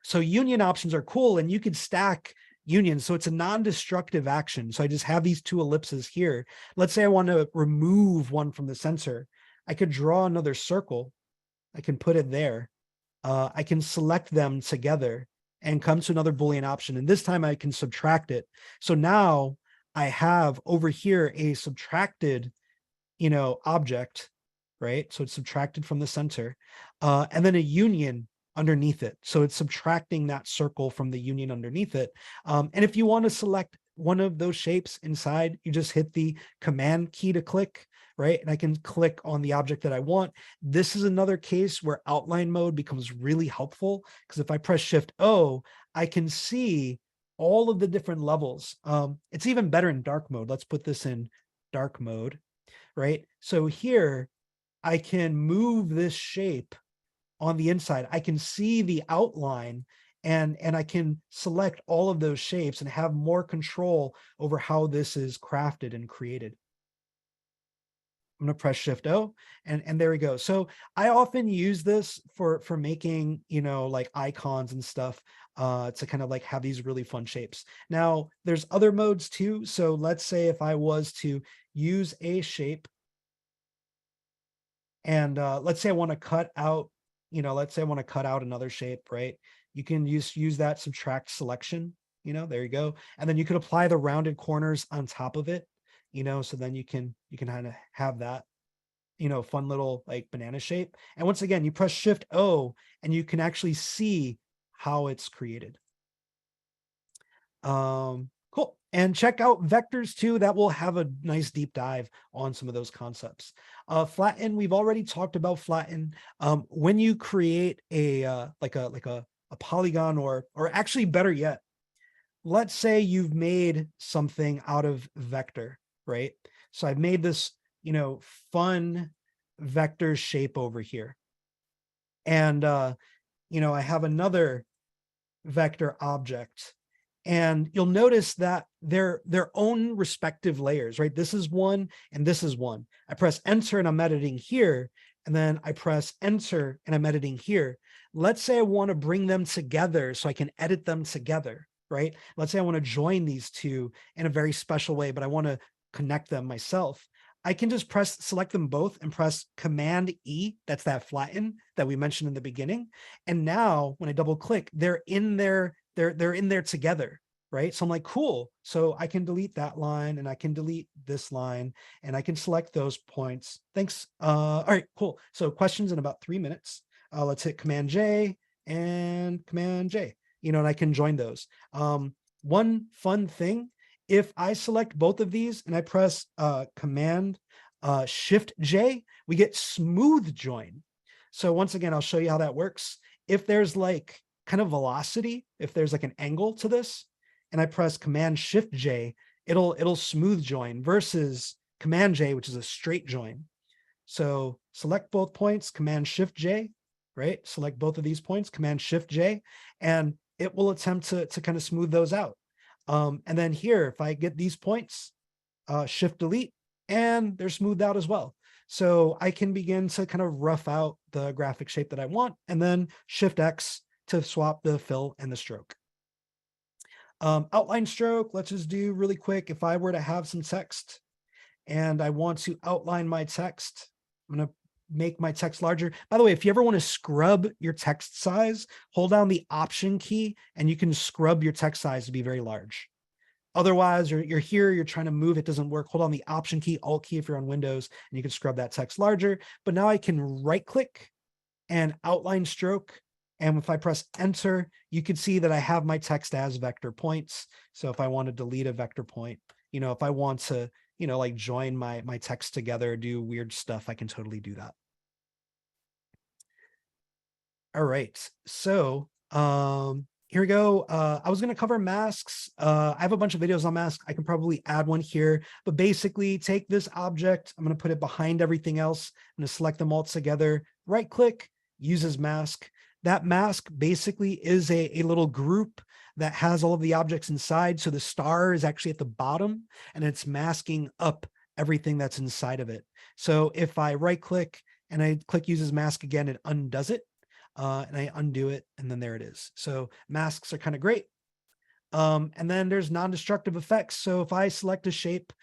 So union options are cool, and you could stack unions. So it's a non-destructive action. So I just have these two ellipses here. Let's say I want to remove one from the center. I could draw another circle. I can put it there. I can select them together and come to another Boolean option. And this time I can subtract it. So now I have over here a subtracted, object, right? So it's subtracted from the center, and then a union underneath it. So it's subtracting that circle from the union underneath it. And if you want to select one of those shapes inside, you just hit the Command key to click, right? And I can click on the object that I want. This is another case where outline mode becomes really helpful, because if I press Shift O, I can see all of the different levels. It's even better in dark mode. Let's put this in dark mode, right? So here I can move this shape on the inside. I can see the outline, and I can select all of those shapes and have more control over how this is crafted and created. I'm going to press Shift O, and there we go. So I often use this for making, like icons and stuff, to kind of like have these really fun shapes. Now there's other modes too. So let's say if I was to use a shape, and let's say I want to cut out, let's say I want to cut out another shape, right? You can use that subtract selection, there you go. And then you could apply the rounded corners on top of it, so then you can kind of have that, fun little like banana shape. And once again, you press Shift O and you can actually see how it's created. Cool. And check out Vectors 2. That will have a nice deep dive on some of those concepts. Flatten, we've already talked about flatten. When you create a like a polygon, or actually better yet, let's say you've made something out of vector, right? So I've made this, fun vector shape over here. And, I have another vector object, and you'll notice that they're their own respective layers, right? This is one and this is one. I press enter and I'm editing here. and then I press enter and I'm editing here. Let's say I want to bring them together so I can edit them together, right? Let's say I want to join these two in a very special way, but I want to connect them myself. I can just select them both and press Command E. That's that flatten that we mentioned in the beginning. And now when I double click, they're in there, they're in there together, right? So I'm like, cool. So I can delete that line and I can delete this line and I can select those points. Thanks. All right, cool. So questions in about 3 minutes. Let's hit Command J and Command J, and I can join those. One fun thing, if I select both of these and I press Command Shift J, we get smooth join. So once again, I'll show you how that works. If there's like kind of velocity, if there's like an angle to this, and I press Command Shift J, it'll smooth join versus Command J, which is a straight join. So select both points, Command Shift J, right? Select both of these points, Command Shift J, and it will attempt to kind of smooth those out. And then here, if I get these points, Shift Delete, and they're smoothed out as well. So I can begin to kind of rough out the graphic shape that I want, and then Shift X to swap the fill and the stroke. Outline stroke, let's just do really quick. If I were to have some text and I want to outline my text, I'm going to make my text larger. By the way, if you ever want to scrub your text size, hold down the Option key and you can scrub your text size to be very large. Otherwise, you're here, you're trying to move, it doesn't work. Hold on the Option key, Alt key if you're on Windows, and you can scrub that text larger. But now I can right click and outline stroke. And if I press enter, you can see that I have my text as vector points. So if I want to delete a vector point, if I want to, like join my text together, do weird stuff, I can totally do that. All right. So here we go. I was going to cover masks. I have a bunch of videos on masks. I can probably add one here, but basically take this object. I'm going to put it behind everything else. I'm going to select them all together, right click, uses mask. That mask basically is a little group that has all of the objects inside. So the star is actually at the bottom and it's masking up everything that's inside of it. So if I right click and I click uses mask again, it undoes it. And I undo it, and then there it is. So masks are kind of great. And then there's non-destructive effects. So if I select a shape,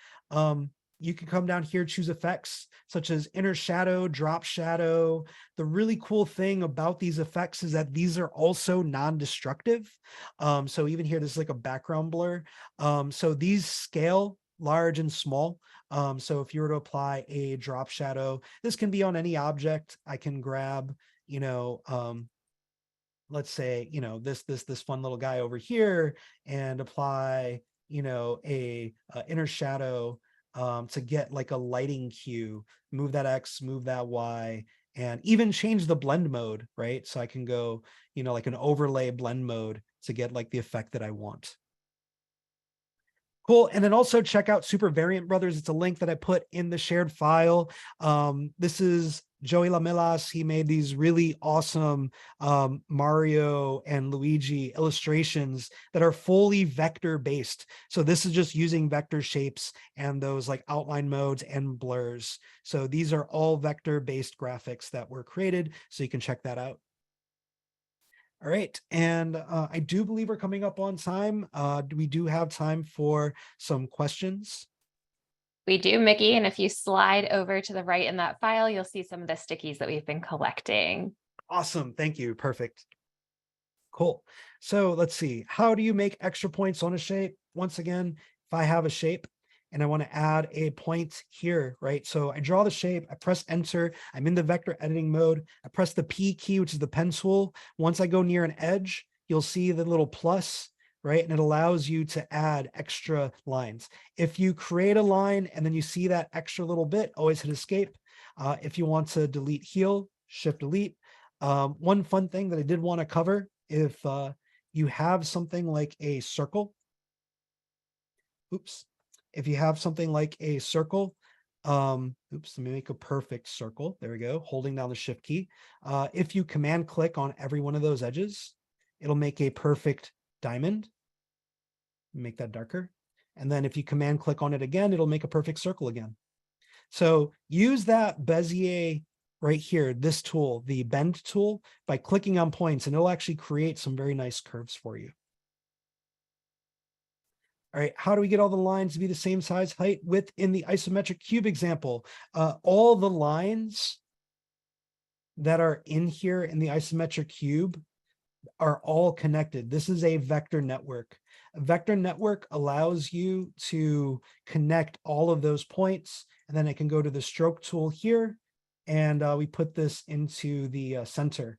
you can come down here, choose effects such as inner shadow, drop shadow. The really cool thing about these effects is that these are also non-destructive. So even here, this is like a background blur. So these scale large and small. So if you were to apply a drop shadow, this can be on any object. I can grab, let's say, this fun little guy over here and apply, a inner shadow to get like a lighting cue, move that X, move that Y, and even change the blend mode, right? So I can go, like an overlay blend mode to get like the effect that I want. Cool. And then also check out Super Variant Brothers. It's a link that I put in the shared file. This is Joey Lamelas. He made these really awesome Mario and Luigi illustrations that are fully vector based. So this is just using vector shapes and those like outline modes and blurs. So these are all vector based graphics that were created. So you can check that out. All right. And I do believe we're coming up on time. We do have time for some questions. We do, Mickey. And if you slide over to the right in that file, you'll see some of the stickies that we've been collecting. Awesome. Thank you. Perfect. Cool. So let's see. How do you make extra points on a shape? Once again, if I have a shape and I want to add a point here, right? So I draw the shape, I press enter, I'm in the vector editing mode. I press the P key, which is the pen tool. Once I go near an edge, you'll see the little plus, right? And it allows you to add extra lines. If you create a line and then you see that extra little bit, always hit escape. If you want to delete heal, shift delete. One fun thing that I did want to cover, if you have something like a circle, if you have something like a circle, let me make a perfect circle. There we go, holding down the shift key. If you command click on every one of those edges, it'll make a perfect diamond. Make that darker. And then if you command click on it again, it'll make a perfect circle again. So use that Bezier right here, this tool, the bend tool, by clicking on points, and it'll actually create some very nice curves for you. All right, how do we get all the lines to be the same size, height, width in the isometric cube example? All the lines that are in here in the isometric cube are all connected. This is a vector network. A vector network allows you to connect all of those points, and then I can go to the stroke tool here, and we put this into the center.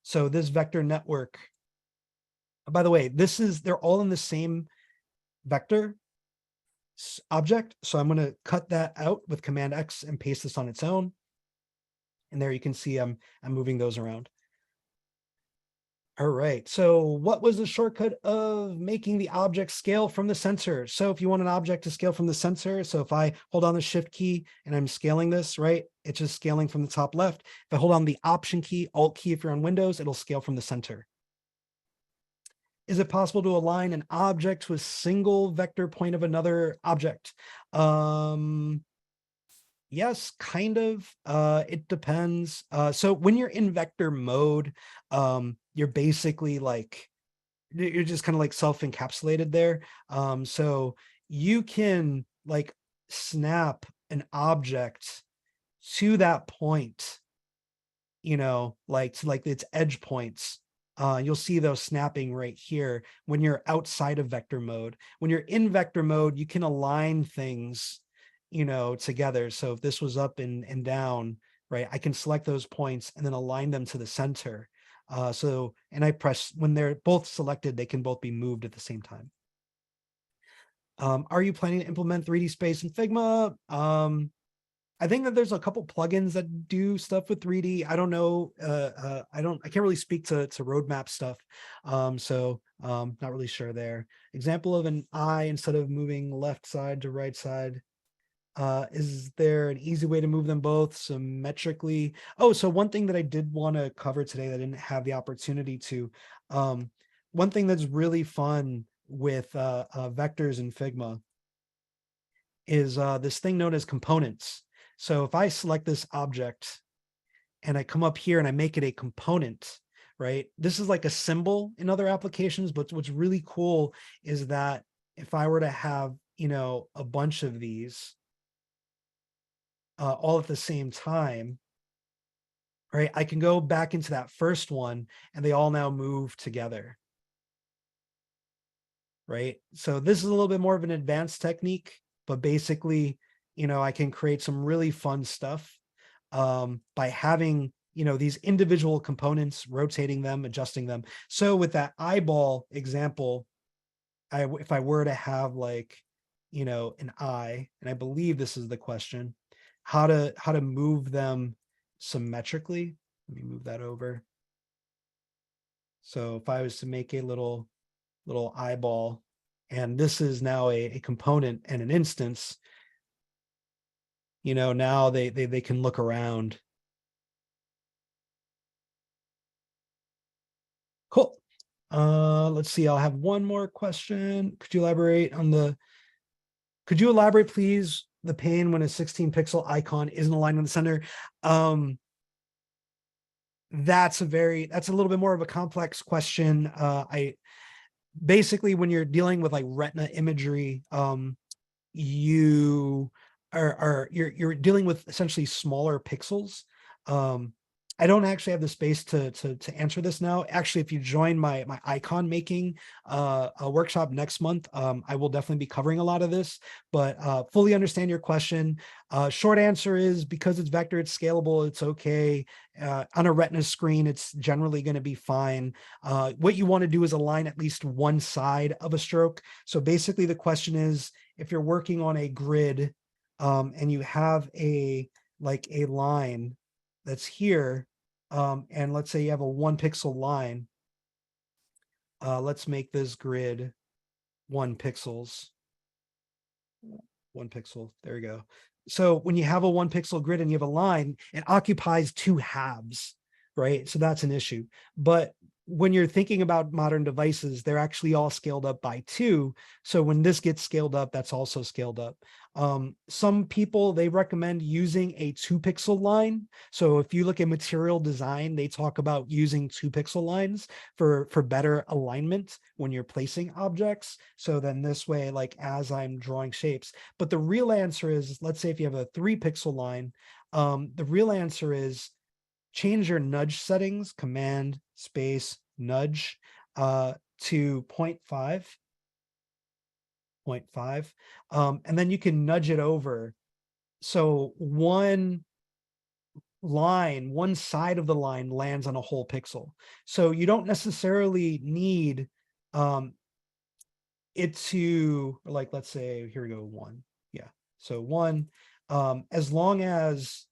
So this vector network, by the way, they're all in the same vector object. So I'm going to cut that out with Command X and paste this on its own. And there you can see I'm moving those around. All right, so what was the shortcut of making the object scale from the sensor? So if you want an object to scale from the sensor, so if I hold on the Shift key and I'm scaling this, right, it's just scaling from the top left. If I hold on the Option key, Alt key if you're on Windows, it'll scale from the center. Is it possible to align an object to a single vector point of another object? Yes, kind of. It depends. So when you're in vector mode, you're basically like, you're just kind of like self-encapsulated there. So you can like snap an object to that point, like to like its edge points. You'll see those snapping right here when you're outside of vector mode. When you're in vector mode, you can align things together. So if this was up and down, right, I can select those points and then align them to the center. And I press, when they're both selected, they can both be moved at the same time. Are you planning to implement 3D space in Figma? I think that there's a couple plugins that do stuff with 3D. I don't know. I can't really speak to roadmap stuff. Not really sure there. Example of an eye instead of moving left side to right side. Is there an easy way to move them both symmetrically? Oh, so one thing that I did want to cover today that I didn't have the opportunity to, one thing that's really fun with vectors in Figma is this thing known as components. So if I select this object and I come up here and I make it a component, right? This is like a symbol in other applications, but what's really cool is that if I were to have, a bunch of these, all at the same time, right? I can go back into that first one and they all now move together, right? So this is a little bit more of an advanced technique, but basically, I can create some really fun stuff by having, these individual components, rotating them, adjusting them. So with that eyeball example, if I were to have like, an eye, and I believe this is the question, how to move them symmetrically. Let me move that over. So if I was to make a little eyeball, and this is now a component and an instance, now they can look around. Cool. Let's see. I'll have one more question. Could you elaborate, please, the pane when a 16 pixel icon isn't aligned in the center? That's a little bit more of a complex question. Basically, when you're dealing with like retina imagery, you're dealing with essentially smaller pixels. I don't actually have the space to answer this now. Actually, if you join my icon making a workshop next month, I will definitely be covering a lot of this, but fully understand your question. Short answer is because it's vector, it's scalable, it's okay. On a retina screen, it's generally going to be fine. What you want to do is align at least one side of a stroke. So basically the question is, if you're working on a grid and you have a line that's here, and let's say you have a 1 pixel line, let's make this grid 1 pixels. 1 pixel, there we go. So when you have a 1 pixel grid and you have a line, it occupies 2 halves, right? So that's an issue. But when you're thinking about modern devices, they're actually all scaled up by 2. So when this gets scaled up, that's also scaled up. Some people, they recommend using a 2-pixel line. So if you look at material design, they talk about using 2-pixel lines for better alignment when you're placing objects. So then this way, like as I'm drawing shapes. But the real answer is, let's say if you have a 3-pixel line, the real answer is change your nudge settings, command space nudge, to 0.5. And then you can nudge it over. So one side of the line lands on a whole pixel. So you don't necessarily need it to, like, let's say, here we go, 1. Yeah. So 1, as long as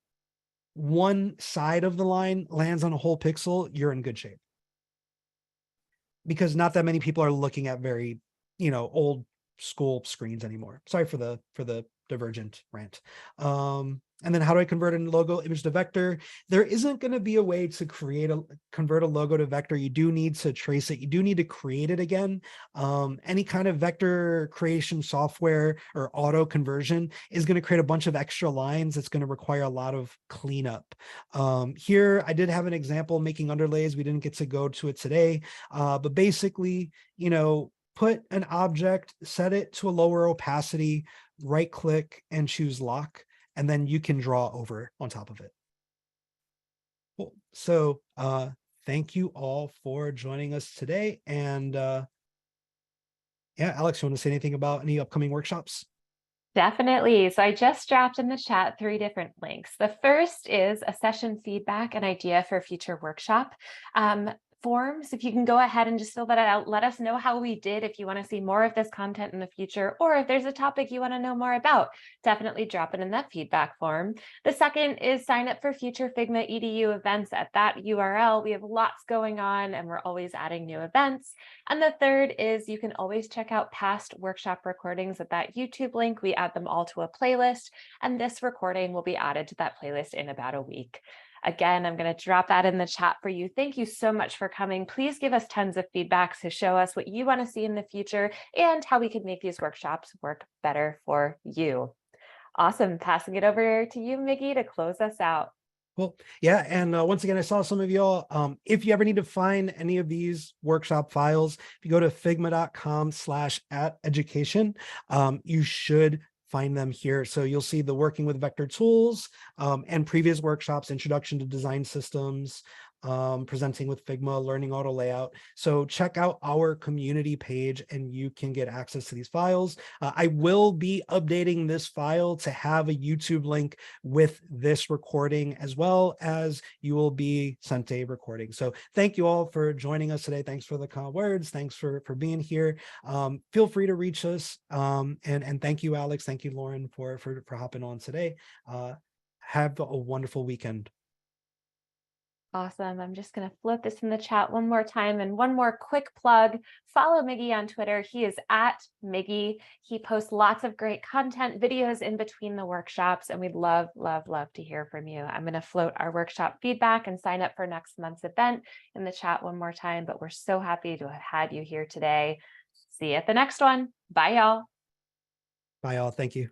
one side of the line lands on a whole pixel, you're in good shape. Because not that many people are looking at very, old school screens anymore. Sorry for the divergent rant. And then how do I convert a logo image to vector? There isn't going to be a way to convert a logo to vector. You do need to trace it. You do need to create it again. Any kind of vector creation software or auto conversion is going to create a bunch of extra lines. It's going to require a lot of cleanup. Here, I did have an example making underlays. We didn't get to go to it today, but basically, put an object, set it to a lower opacity, right click and choose lock, and then you can draw over on top of it. Cool. So thank you all for joining us today. And yeah, Alex, you want to say anything about any upcoming workshops? Definitely. So I just dropped in the chat 3 different links. The first is a session feedback, an idea for a future workshop. Forms, if you can go ahead and just fill that out, let us know how we did, if you want to see more of this content in the future, or if there's a topic you want to know more about, definitely drop it in that feedback form. The second is sign up for future Figma EDU events at that URL. We have lots going on and we're always adding new events. And the third is you can always check out past workshop recordings at that YouTube link. We add them all to a playlist, and this recording will be added to that playlist in about a week. Again, I'm going to drop that in the chat for you. Thank you so much for coming. Please give us tons of feedback to show us what you want to see in the future and how we can make these workshops work better for you. Awesome. Passing it over to you, Miggy, to close us out. Well, yeah. And once again, I saw some of y'all. If you ever need to find any of these workshop files, if you go to figma.com/@education, you should find them here. So you'll see the working with vector tools and previous workshops, introduction to design systems, presenting with Figma, learning auto layout. So check out our community page and you can get access to these files. I will be updating this file to have a YouTube link with this recording, as well as you will be sent a recording. So thank you all for joining us today. Thanks for the kind words. Thanks for being here. Feel free to reach us. And thank you, Alex. Thank you, Lauren, for hopping on today. Have a wonderful weekend. Awesome. I'm just going to flip this in the chat one more time. And one more quick plug, follow Miggy on Twitter. He is at Miggy. He posts lots of great content, videos in between the workshops, and we'd love, love, love to hear from you. I'm going to float our workshop feedback and sign up for next month's event in the chat one more time, but we're so happy to have had you here today. See you at the next one. Bye, y'all. Bye, all. Thank you.